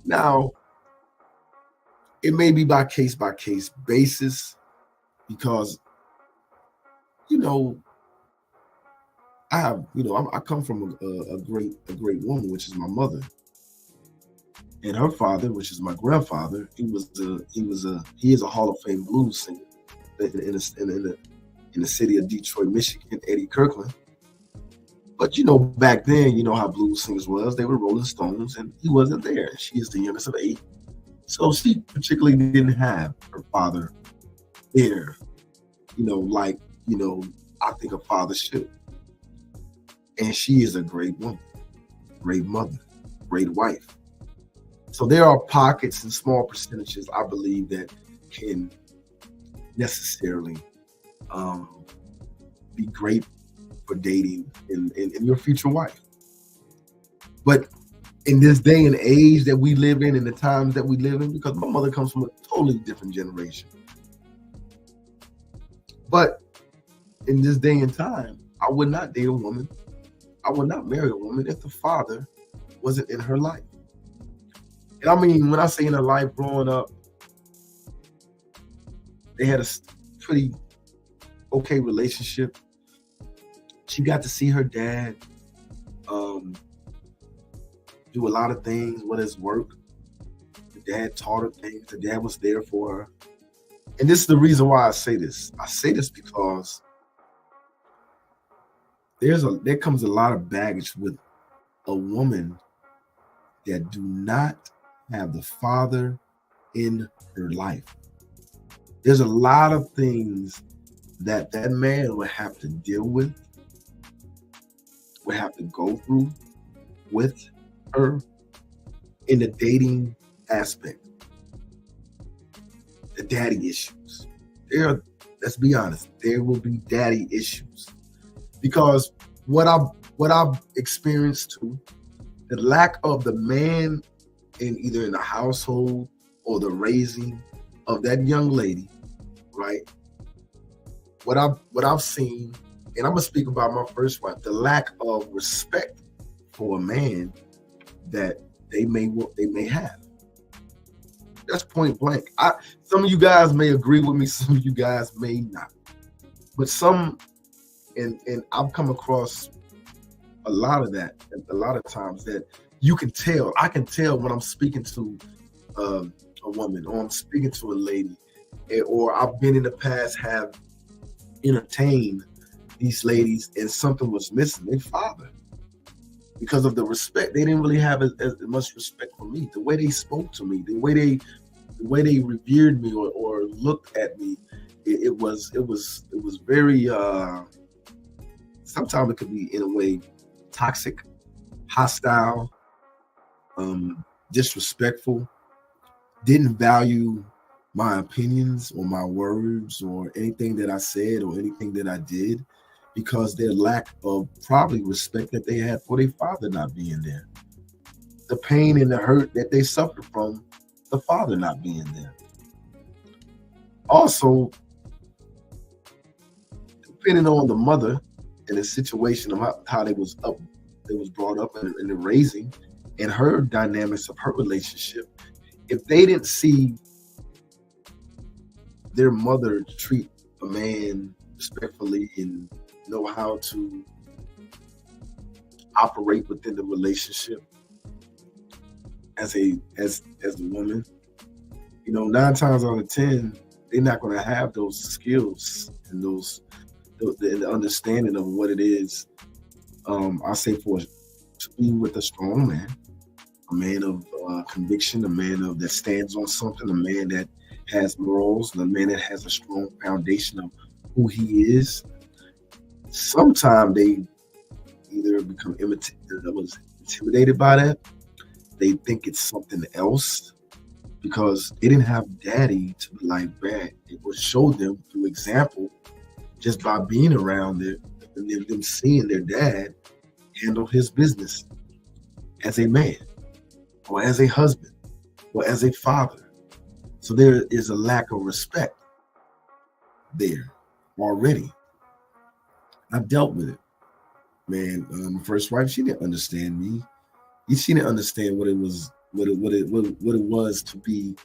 Now, it may be by case basis because, I come from a great woman, which is my mother, and her father, which is my grandfather. He is a Hall of Fame blues singer in the city of Detroit, Michigan, Eddie Kirkland. But back then, how blues singers was. They were Rolling Stones, and he wasn't there. She is the youngest of 8, so she particularly didn't have her father there. I think a father should. And she is a great woman, great mother, great wife. So there are pockets and small percentages, I believe, that can necessarily be great for dating in your future wife. But in this day and age that we live in the times that we live in, because my mother comes from a totally different generation. But in this day and time, I would not date a woman. I would not marry a woman if the father wasn't in her life. And I mean, when I say in her life growing up, they had a pretty okay relationship. She got to see her dad do a lot of things with his work. The dad taught her things. The dad was there for her. And this is the reason why I say this. I say this because there comes a lot of baggage with a woman that do not have the father in her life. There's a lot of things that man would have to deal with, would have to go through with her in the dating aspect. The daddy issues. Let's be honest, there will be daddy issues. Because what I've experienced too, the lack of the man in either in the household or the raising of that young lady, right? What I've seen, and I'm gonna speak about my first wife, the lack of respect for a man that they may have. That's point blank. Some of you guys may agree with me, some of you guys may not. But and I've come across a lot of that, a lot of times that you can tell. I can tell when I'm speaking to a woman or I'm speaking to a lady, or I've been in the past have entertained these ladies, and something was missing. Their father, because of the respect, they didn't really have as much respect for me. The way they spoke to me, the way they revered me or looked at me, it was very. Sometimes it could be in a way toxic, hostile, disrespectful. Didn't value my opinions or my words or anything that I said or anything that I did, because their lack of probably respect that they had for their father not being there. The pain and the hurt that they suffered from the father not being there. Also, depending on the mother and the situation of how they was brought up in the raising and her dynamics of her relationship, if they didn't see their mother treat a man respectfully and know how to operate within the relationship as a woman, 9 times out of 10, they're not going to have those skills and the understanding of what it is. I say to be with a strong man, a man of conviction, a man that stands on something, a man that has morals, and a man that has a strong foundation of who he is. Sometimes they either become intimidated by that. They think it's something else because they didn't have daddy to be like that. It would show them through example just by being around it and them seeing their dad handle his business as a man or as a husband or as a father. So there is a lack of respect there already. I've dealt with it, man. My first wife, she didn't understand me. She didn't understand what it was to be,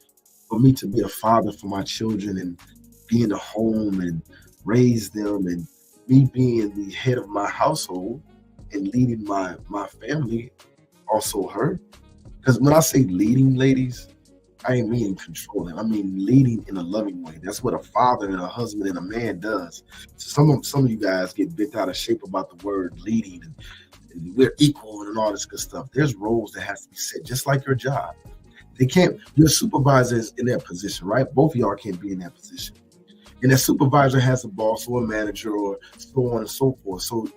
for me to be a father for my children and be in the home and raise them, and me being the head of my household and leading my family. Also her, because when I say leading, ladies, I ain't mean controlling. I mean leading in a loving way. That's what a father and a husband and a man does. So some of you guys get bent out of shape about the word leading and we're equal and all this good stuff. There's roles that has to be set, just like your job. Your supervisor is in that position, right? Both of y'all can't be in that position. And that supervisor has a boss or a manager or so on and so forth. So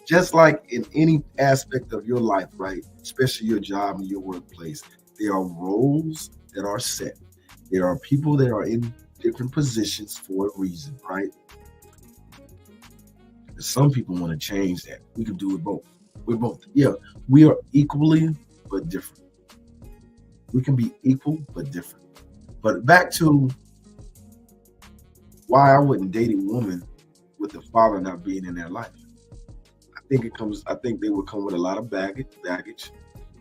just like in any aspect of your life, right, especially your job and your workplace, there are roles that are set. There are people that are in different positions for a reason, right? And some people want to change that. We can do it both. We are equally but different. We can be equal but different. But back to why I wouldn't date a woman with the father not being in their life. I think they would come with a lot of baggage,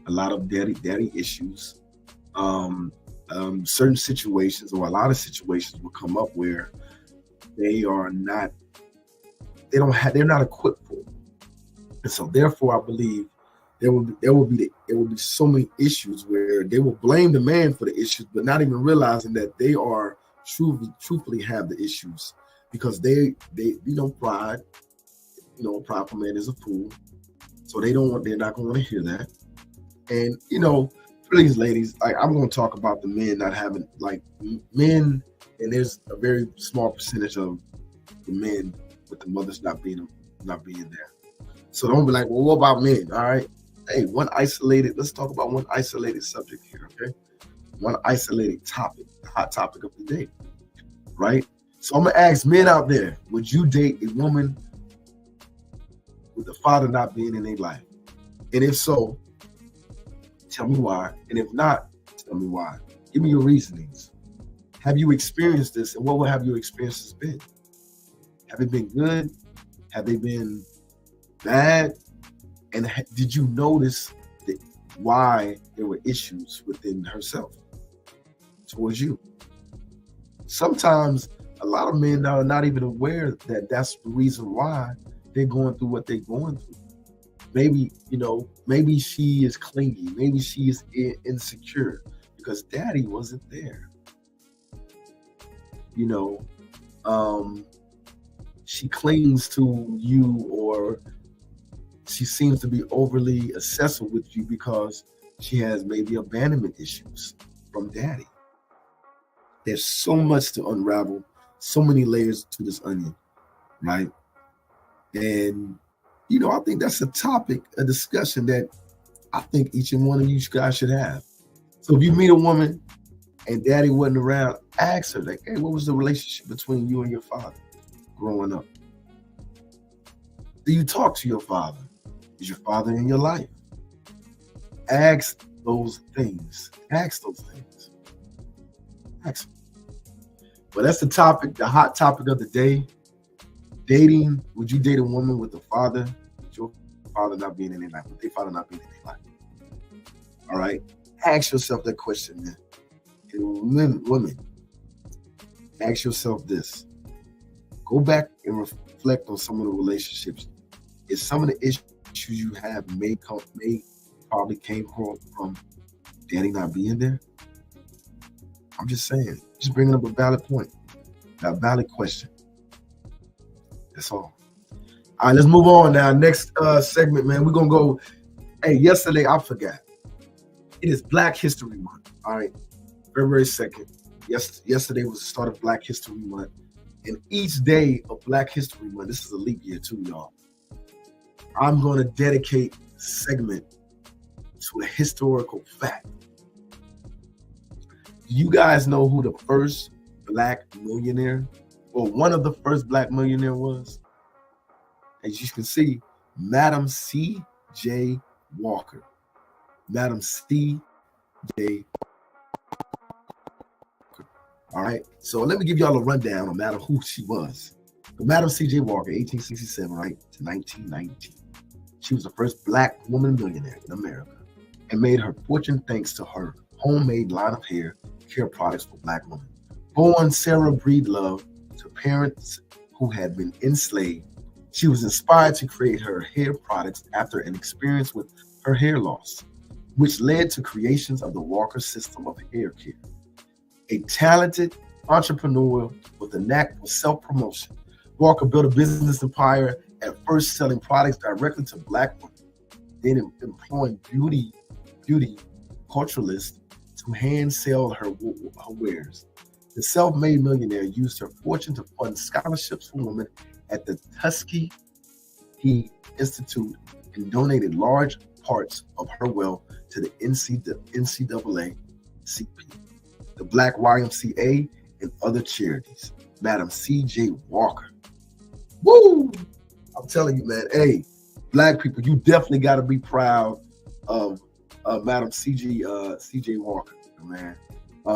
a lot of daddy issues. Certain situations or a lot of situations will come up where they're not equipped for it. And so therefore I believe there will be so many issues where they will blame the man for the issues, but not even realizing that they are truthfully have the issues, because they pride. A prideful man is a fool. So they're not gonna want to hear that. And for these ladies, I'm going to talk about the men not having, men, and there's a very small percentage of the men with the mothers not being there. So don't be like, well, what about men? All right. Hey, let's talk about one isolated subject here, okay? One isolated topic, the hot topic of the day, right? So I'm going to ask men out there, would you date a woman with the father not being in their life? And if so, tell me why. And if not, tell me why. Give me your reasonings. Have you experienced this? And what have your experiences been? Have they been good? Have they been bad? And did you notice why there were issues within herself towards you? Sometimes a lot of men are not even aware that that's the reason why they're going through what they're going through. Maybe she is clingy. Maybe she is insecure because daddy wasn't there. she clings to you, or she seems to be overly obsessive with you because she has maybe abandonment issues from daddy. There's so much to unravel, so many layers to this onion, right? And I think that's a topic, a discussion that I think each and one of you guys should have. So if you meet a woman and daddy wasn't around, ask her, like, hey, what was the relationship between you and your father growing up? Do you talk to your father? Is your father in your life? Ask those things. Ask those things. Ask them. But that's the topic, the hot topic of the day. Dating. Would you date a woman with a father? With your father not being in their life, with their father not being in their life? All right. Ask yourself that question, man. And women, ask yourself this. Go back and reflect on some of the relationships. Is some of the issues you have probably came from daddy not being there? I'm just saying, just bringing up a valid point, a valid question. That's all. All right, let's move on now. Next segment, man. We're gonna go. Hey, yesterday I forgot. It is Black History Month. All right, February 2nd. Yesterday was the start of Black History Month, and each day of Black History Month. This is a leap year too, y'all. I'm going to dedicate a segment to a historical fact. Do you guys know who the first Black millionaire, or one of the first Black millionaire was? As you can see, Madam C.J. Walker. Madam C.J. Walker. All right. So let me give y'all a rundown on Madam who she was. Madam C.J. Walker, 1867, right, to 1919. She was the first Black woman millionaire in America and made her fortune thanks to her homemade line of care products for Black women. Born Sarah Breedlove to parents who had been enslaved, she was inspired to create her hair products after an experience with her hair loss, which led to creations of the Walker system of hair care. A talented entrepreneur with a knack for self-promotion, Walker built a business empire, at first selling products directly to Black women, then employing beauty culturalists to hand sell her wares. The self-made millionaire used her fortune to fund scholarships for women at the Tuskegee Institute and donated large parts of her wealth to the NCAA, the Black YMCA, and other charities. Madam C.J. Walker. Woo! I'm telling you, man. Hey, Black people, you definitely got to be proud of Madam C.J. Walker, man.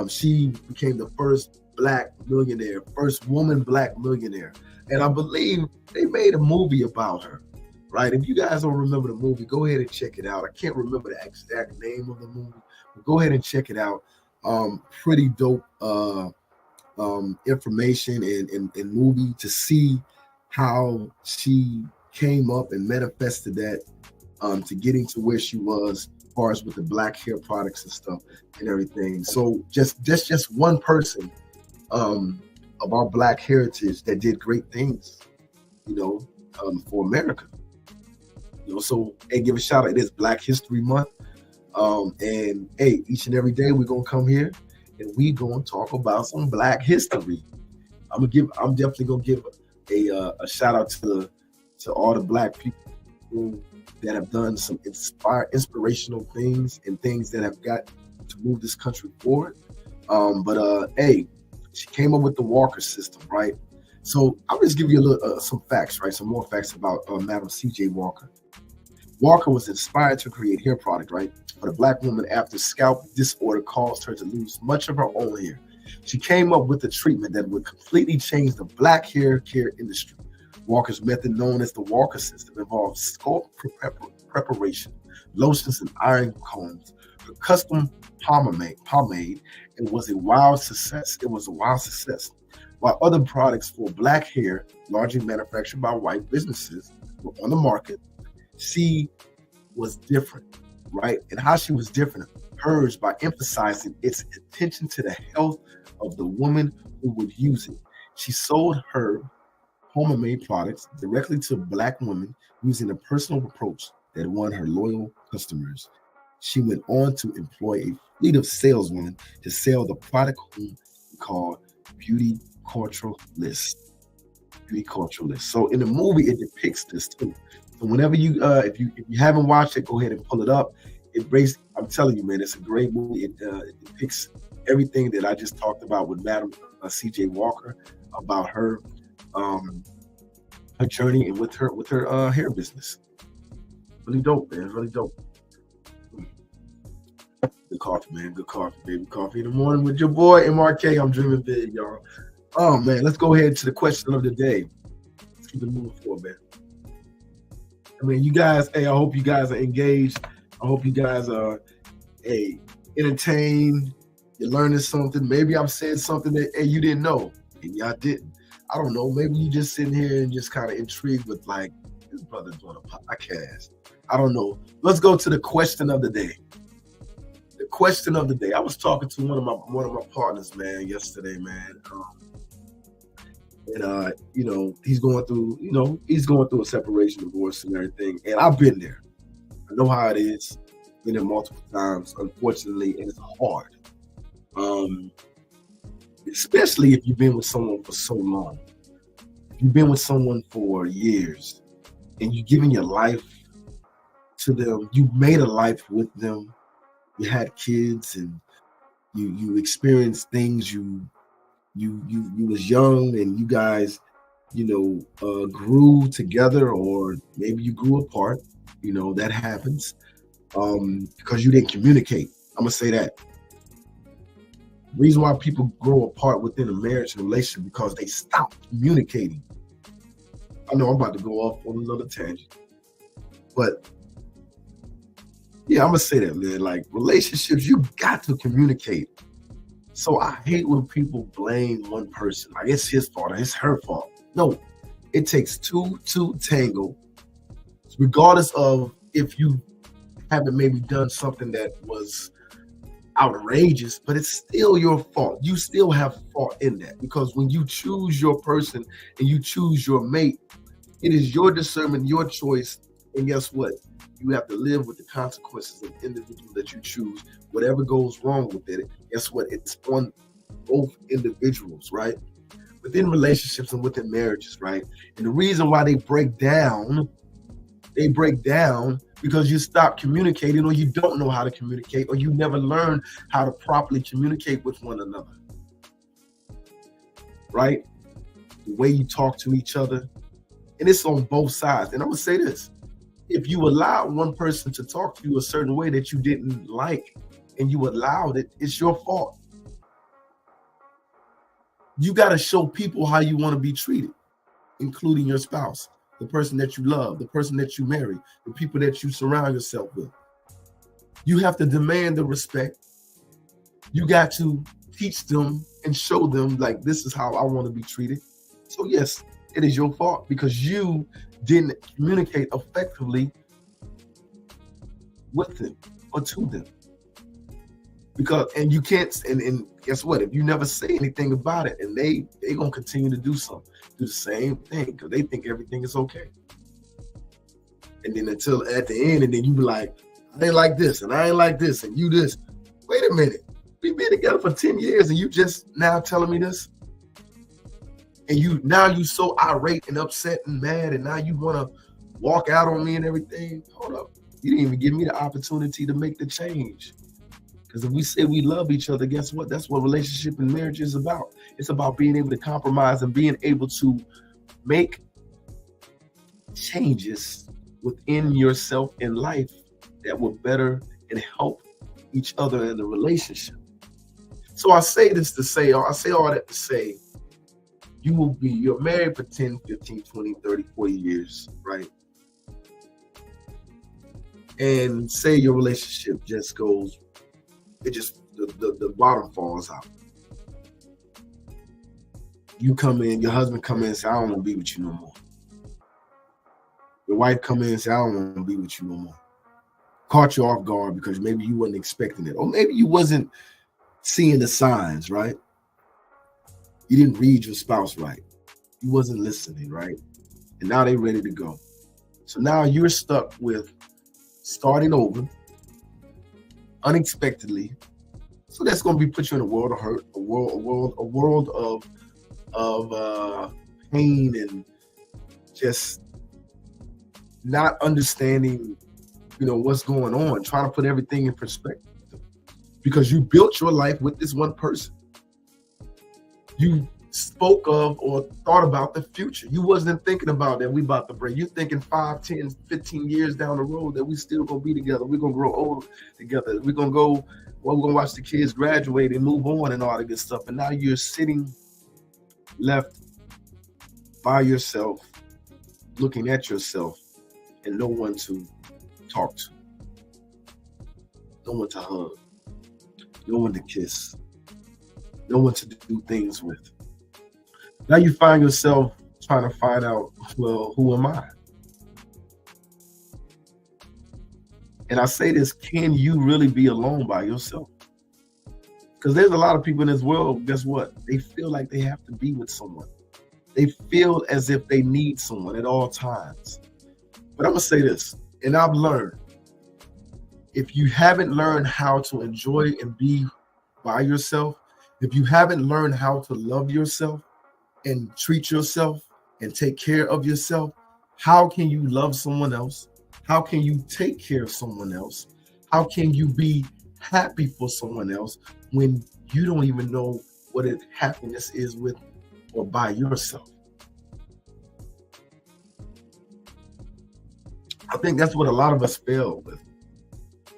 She became the first Black millionaire, first woman Black millionaire, and I believe they made a movie about her. Right? If you guys don't remember the movie, go ahead and check it out. I can't remember the exact name of the movie, but go ahead and check it out. Pretty dope information and movie to see how she came up and manifested that to getting to where she was as far as with the Black hair products and stuff and everything. So just one person of our Black heritage that did great things, for America. So hey, give a shout out. It is Black History Month. And hey, each and every day we're gonna come here and we gonna talk about some Black history. I'm definitely gonna give a shout out to all the Black people that have done some inspirational things and things that have got to move this country forward. Hey, she came up with the Walker system, right? So I'll just give you some facts, right? Some more facts about Madam C.J. Walker. Walker was inspired to create hair product, right, for the Black woman after scalp disorder caused her to lose much of her own hair. She came up with a treatment that would completely change the Black hair care industry. Walker's method, known as the Walker system, involved scalp preparation, lotions, and iron combs, her custom pomade, and was a wild success. While other products for Black hair, largely manufactured by white businesses, were on the market, she was different, right? And how she was different, hers by emphasizing its attention to the health of the woman who would use it. She sold her homemade products directly to Black women using a personal approach that won her loyal customers. She went on to employ a fleet of saleswomen to sell the product whom we call beauty culturalists. Beauty culturalists. So in the movie, it depicts this too. So whenever if you haven't watched it, go ahead and pull it up. I'm telling you, man, it's a great movie. It depicts everything that I just talked about with Madam C.J. Walker about her journey and with her hair business. Really dope, man. Really dope. Good coffee, man. Good coffee, baby. Coffee in the morning with your boy MRK. I'm dreaming big, y'all. Oh man, let's go ahead to the question of the day. Let's keep it moving forward, man. I mean, you guys, I hope you guys are engaged. I hope you guys are entertained. You're learning something. Maybe I'm saying something that you didn't know and y'all didn't. I don't know. Maybe you just sitting here and just kind of intrigued with like, this brother doing a podcast. I don't know. Let's go to the question of the day. The question of the day. I was talking to one of my partners, man, yesterday, man. He's going through a separation, divorce, and everything. And I've been there. I know how it is. Been there multiple times, unfortunately, and it's hard. Especially if you've been with someone for so long. If you've been with someone for years and you've given your life to them, you made a life with them, you had kids, and you experienced things. You was young, and you guys, grew together, or maybe you grew apart. That happens because you didn't communicate. I'm gonna say that. The reason why people grow apart within a marriage and relationship because they stop communicating. I know I'm about to go off on another tangent, but yeah, I'm gonna say that, man. Like relationships, you got to communicate. So I hate when people blame one person, like it's his fault or it's her fault. No, it takes two to tango, regardless of if you haven't maybe done something that was outrageous, but it's still your fault. You still have fault in that, because when you choose your person and you choose your mate, it is your discernment, your choice, and guess what? You have to live with the consequences of the individual that you choose. Whatever goes wrong with it, guess what? It's on both individuals, right? Within relationships and within marriages, right? And the reason why they break down because you stop communicating, or you don't know how to communicate, or you never learn how to properly communicate with one another, right? The way you talk to each other, and it's on both sides. And I'm gonna say this: if you allow one person to talk to you a certain way that you didn't like, and you allowed it, it's your fault. You got to show people how you want to be treated, including your spouse, the person that you love, the person that you marry, the people that you surround yourself with. You have to demand the respect. You got to teach them and show them, like, this is how I want to be treated. So yes, it is your fault because you didn't communicate effectively with them or to them. And you can't, and guess what? If you never say anything about it, and they gonna continue to do the same thing because they think everything is okay. And then until at the end, and then you be like, I ain't like this, and I ain't like this, and you this. Wait a minute, we've been together for 10 years, and you just now telling me this? And you so irate and upset and mad, and now you want to walk out on me and everything. Hold up, you didn't even give me the opportunity to make the change. Because if we say we love each other, guess what? That's what relationship and marriage is about. It's about being able to compromise and being able to make changes within yourself in life that will better and help each other in the relationship. So I say all that to say, you're married for 10, 15, 20, 30, 40 years, right? And say your relationship just goes, the bottom falls out. You come in, your husband come in and say, I don't want to be with you no more. Your wife come in and say, I don't want to be with you no more. Caught you off guard because maybe you wasn't expecting it. Or maybe you wasn't seeing the signs, right? You didn't read your spouse right. You wasn't listening, right? And now they're ready to go. So now you're stuck with starting over unexpectedly. So that's going to be put you in a world of hurt, a world of pain, and just not understanding, what's going on, trying to put everything in perspective, because you built your life with this one person. You spoke of or thought about the future. You wasn't thinking about that we about to break. You thinking 5, 10, 15 years down the road that we still gonna be together. We're gonna grow old together. We're gonna watch the kids graduate and move on and all that good stuff. And now you're sitting left by yourself, looking at yourself, and no one to talk to, no one to hug, no one to kiss, no one to do things with. Now you find yourself trying to find out, well, who am I? And I say this, can you really be alone by yourself? Because there's a lot of people in this world, guess what? They feel like they have to be with someone. They feel as if they need someone at all times. But I'm going to say this, and I've learned, if you haven't learned how to enjoy and be by yourself, if you haven't learned how to love yourself and treat yourself and take care of yourself, how can you love someone else? How can you take care of someone else? How can you be happy for someone else when you don't even know what happiness is with or by yourself? I think that's what a lot of us fail with,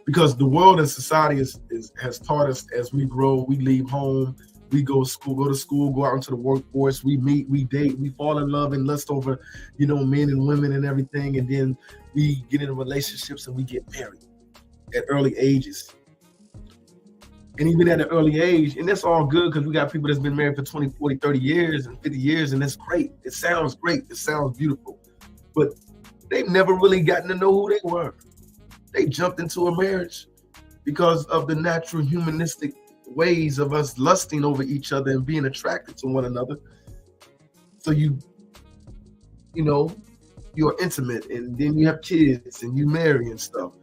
because the world and society has taught us, as we grow, we leave home, we go to school, go out into the workforce, we meet, we date, we fall in love and lust over, men and women and everything. And then we get into relationships and we get married at early ages. And even at an early age, and that's all good, because we got people that's been married for 20, 40, 30 years and 50 years, and that's great. It sounds great. It sounds beautiful. But they've never really gotten to know who they were. They jumped into a marriage because of the natural humanistic ways of us lusting over each other and being attracted to one another. So you're intimate, and then you have kids and you marry and stuff.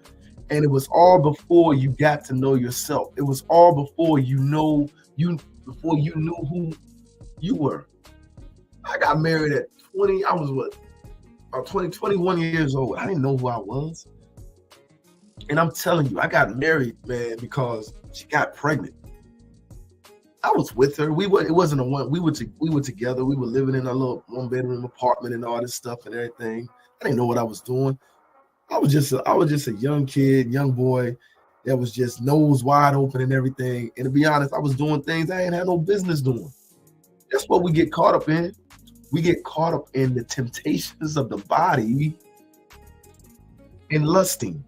And it was all before you got to know yourself. It was all before you knew who you were. I got married at 20. I was about 21 years old. I didn't know who I was. And I'm telling you, I got married, man, because she got pregnant. I was with her. It wasn't a one. We were together. We were living in a little 1-bedroom apartment and all this stuff and everything. I didn't know what I was doing. I was just a young kid, young boy that was just nose wide open and everything. And to be honest, I was doing things I ain't had no business doing. That's what we get caught up in. We get caught up in the temptations of the body and lusting.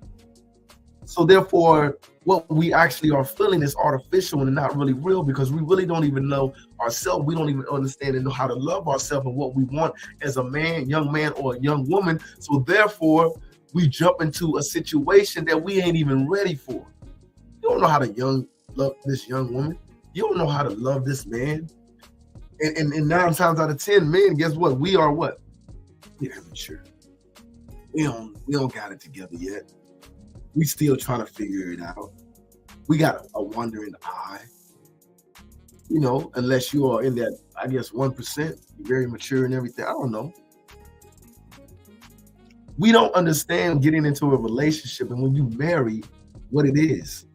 So therefore, what we actually are feeling is artificial and not really real, because we really don't even know ourselves. We don't even understand and know how to love ourselves and what we want as a man, young man, or a young woman. So therefore, we jump into a situation that we ain't even ready for. You don't know how to love this young woman. You don't know how to love this man. And 9 times out of 10, men, guess what? We are what? We're immature. We don't got it together yet. We still trying to figure it out. We got a wandering eye. Unless you are in that, I guess, 1%, very mature and everything. I don't know. We don't understand getting into a relationship, and when you marry, what it is.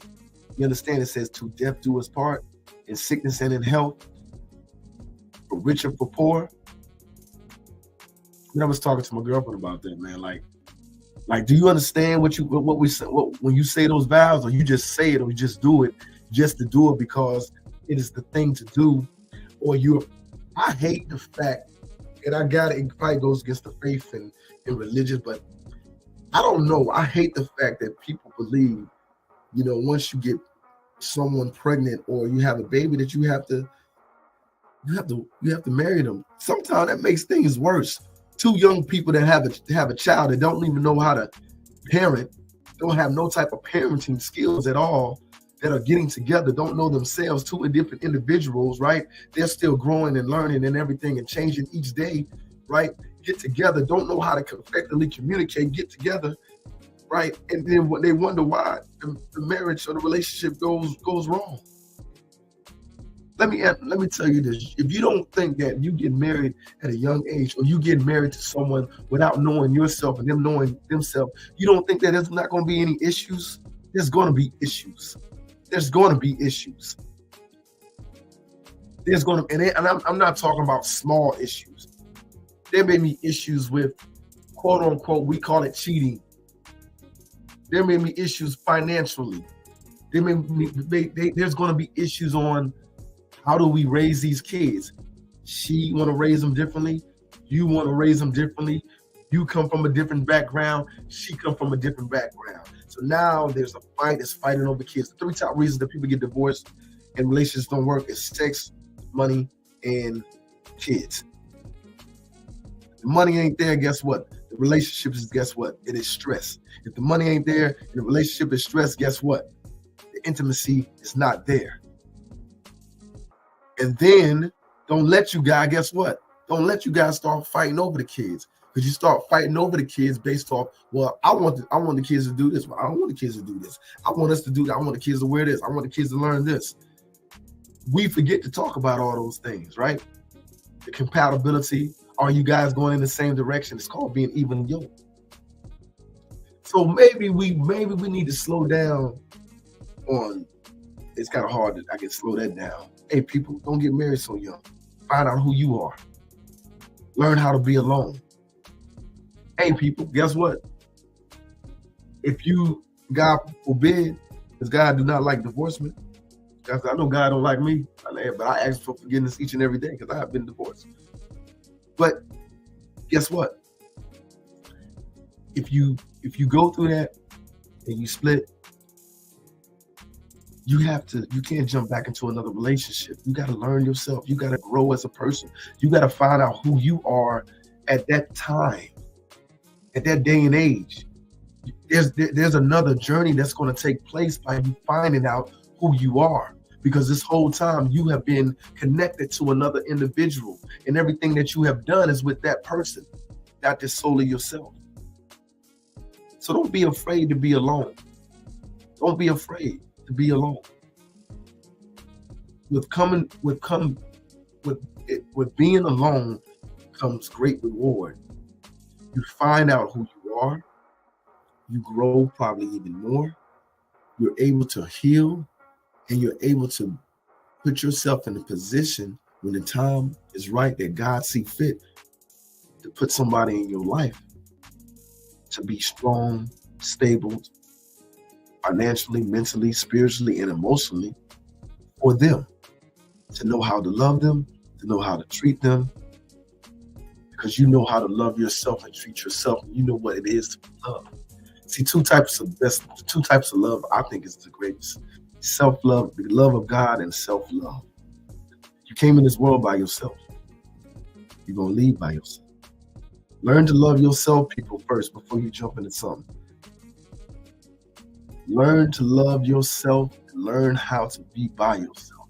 You understand? It says, "To death do us part, in sickness and in health, for rich and for poor." I was talking to my girlfriend about that, man. Like, do you understand what we say when you say those vows, or you just say it, or you just do it just to do it because it is the thing to do, or I hate the fact, and it probably goes against the faith and religion, but I don't know. I hate the fact that people believe, once you get someone pregnant or you have a baby, that you have to marry them. Sometimes that makes things worse. 2 young people that have a child that don't even know how to parent, don't have no type of parenting skills at all, that are getting together don't know themselves, two different individuals, right? They're still growing and learning and everything and changing each day, right? Get together, don't know how to effectively communicate, get together, right? And then they wonder why the marriage or the relationship goes wrong. Let me tell you this. If you don't think that you get married at a young age, or you get married to someone without knowing yourself and them knowing themselves, you don't think that there's not going to be any issues? There's going to be issues. There's going to be issues. There's going to, and I'm not talking about small issues. There may be issues with, quote unquote, we call it cheating. There may be issues financially. There's going to be issues on how do we raise these kids. She want to raise them differently. You want to raise them differently. You come from a different background. She come from a different background. So now there's a fight. It's fighting over kids. The three top reasons that people get divorced and relationships don't work is sex, money, and kids. If the money ain't there, guess what? The relationship is, guess what? It is stress. If the money ain't there and the relationship is stress, guess what? The intimacy is not there. And then don't let you guys, guess what? Don't let you guys start fighting over the kids. Because you start fighting over the kids based off, well, I want the kids to do this, but I don't want the kids to do this. I want us to do that. I want the kids to wear this. I want the kids to learn this. We forget to talk about all those things, right? The compatibility. Are you guys going in the same direction? It's called being even yoked. So maybe we need to slow down on. It's kind of hard to, I can slow that down. Hey, people, don't get married so young. Find out who you are. Learn how to be alone. Hey, people, guess what? If you, God forbid, because God do not like divorcement. I know God don't like me, but I ask for forgiveness each and every day because I have been divorced. But guess what? If you go through that and you split, you can't jump back into another relationship. You got to learn yourself. You got to grow as a person. You got to find out who you are at that time, at that day and age. There's another journey that's going to take place by you finding out who you are. Because this whole time you have been connected to another individual, and everything that you have done is with that person, not just solely yourself. So don't be afraid to be alone. Don't be afraid to be alone. With being alone comes great reward. You find out who you are. You grow probably even more. You're able to heal, and you're able to put yourself in a position when the time is right that God see fit to put somebody in your life to be strong, stable, financially, mentally, spiritually, and emotionally for them, to know how to love them, to know how to treat them, because you know how to love yourself and treat yourself, and you know what it is to love. See, two types of love I think is the greatest. Self-love, the love of God, and self-love. You came in this world by yourself. You're going to leave by yourself. Learn to love yourself, people, first before you jump into something. Learn to love yourself. Learn how to be by yourself.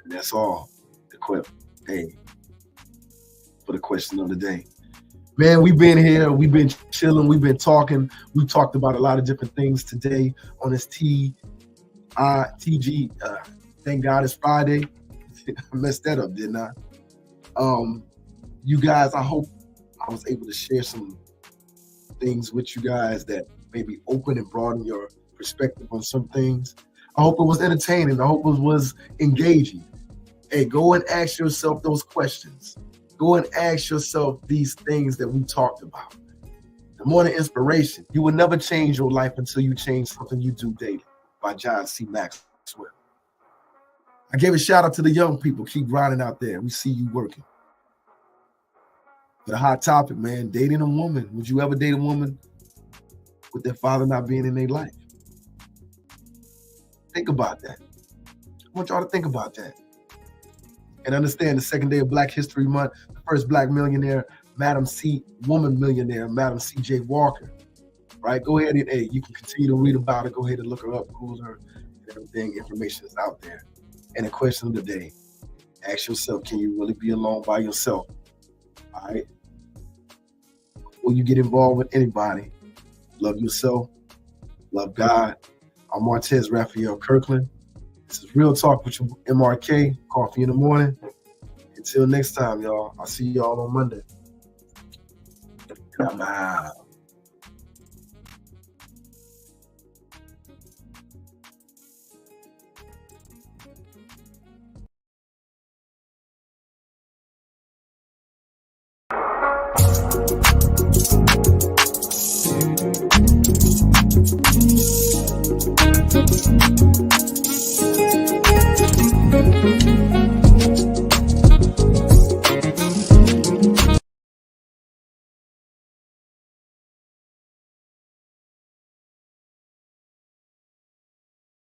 And that's all the for the question of the day. Man, we've been here. We've been chilling. We've been talking. We talked about a lot of different things today on this TG. Thank God it's Friday. I messed that up, didn't I? You guys, I hope I was able to share some things with you guys that maybe open and broaden your perspective on some things. I hope it was entertaining. I hope it was engaging. Hey, go and ask yourself those questions. Go and ask yourself these things that we talked about. The morning inspiration. You will never change your life until you change something you do daily, by John C. Maxwell. I gave a shout out to the young people. Keep grinding out there. We see you working. But a hot topic, man, dating a woman. Would you ever date a woman with their father not being in their life? Think about that. I want y'all to think about that. And understand the second day of Black History Month, the first Black millionaire, woman millionaire, Madam C.J. Walker, right? Go ahead and, hey, you can continue to read about it. Go ahead and look her up, Google her, and everything. Information is out there. And the question of the day, ask yourself, can you really be alone by yourself? All right? Before you get involved with anybody, love yourself, love God. I'm Martez Raphael Kirkland. This is Real Talk with your MRK, Coffee in the Morning. Until next time, y'all. I'll see y'all on Monday. And I'm out.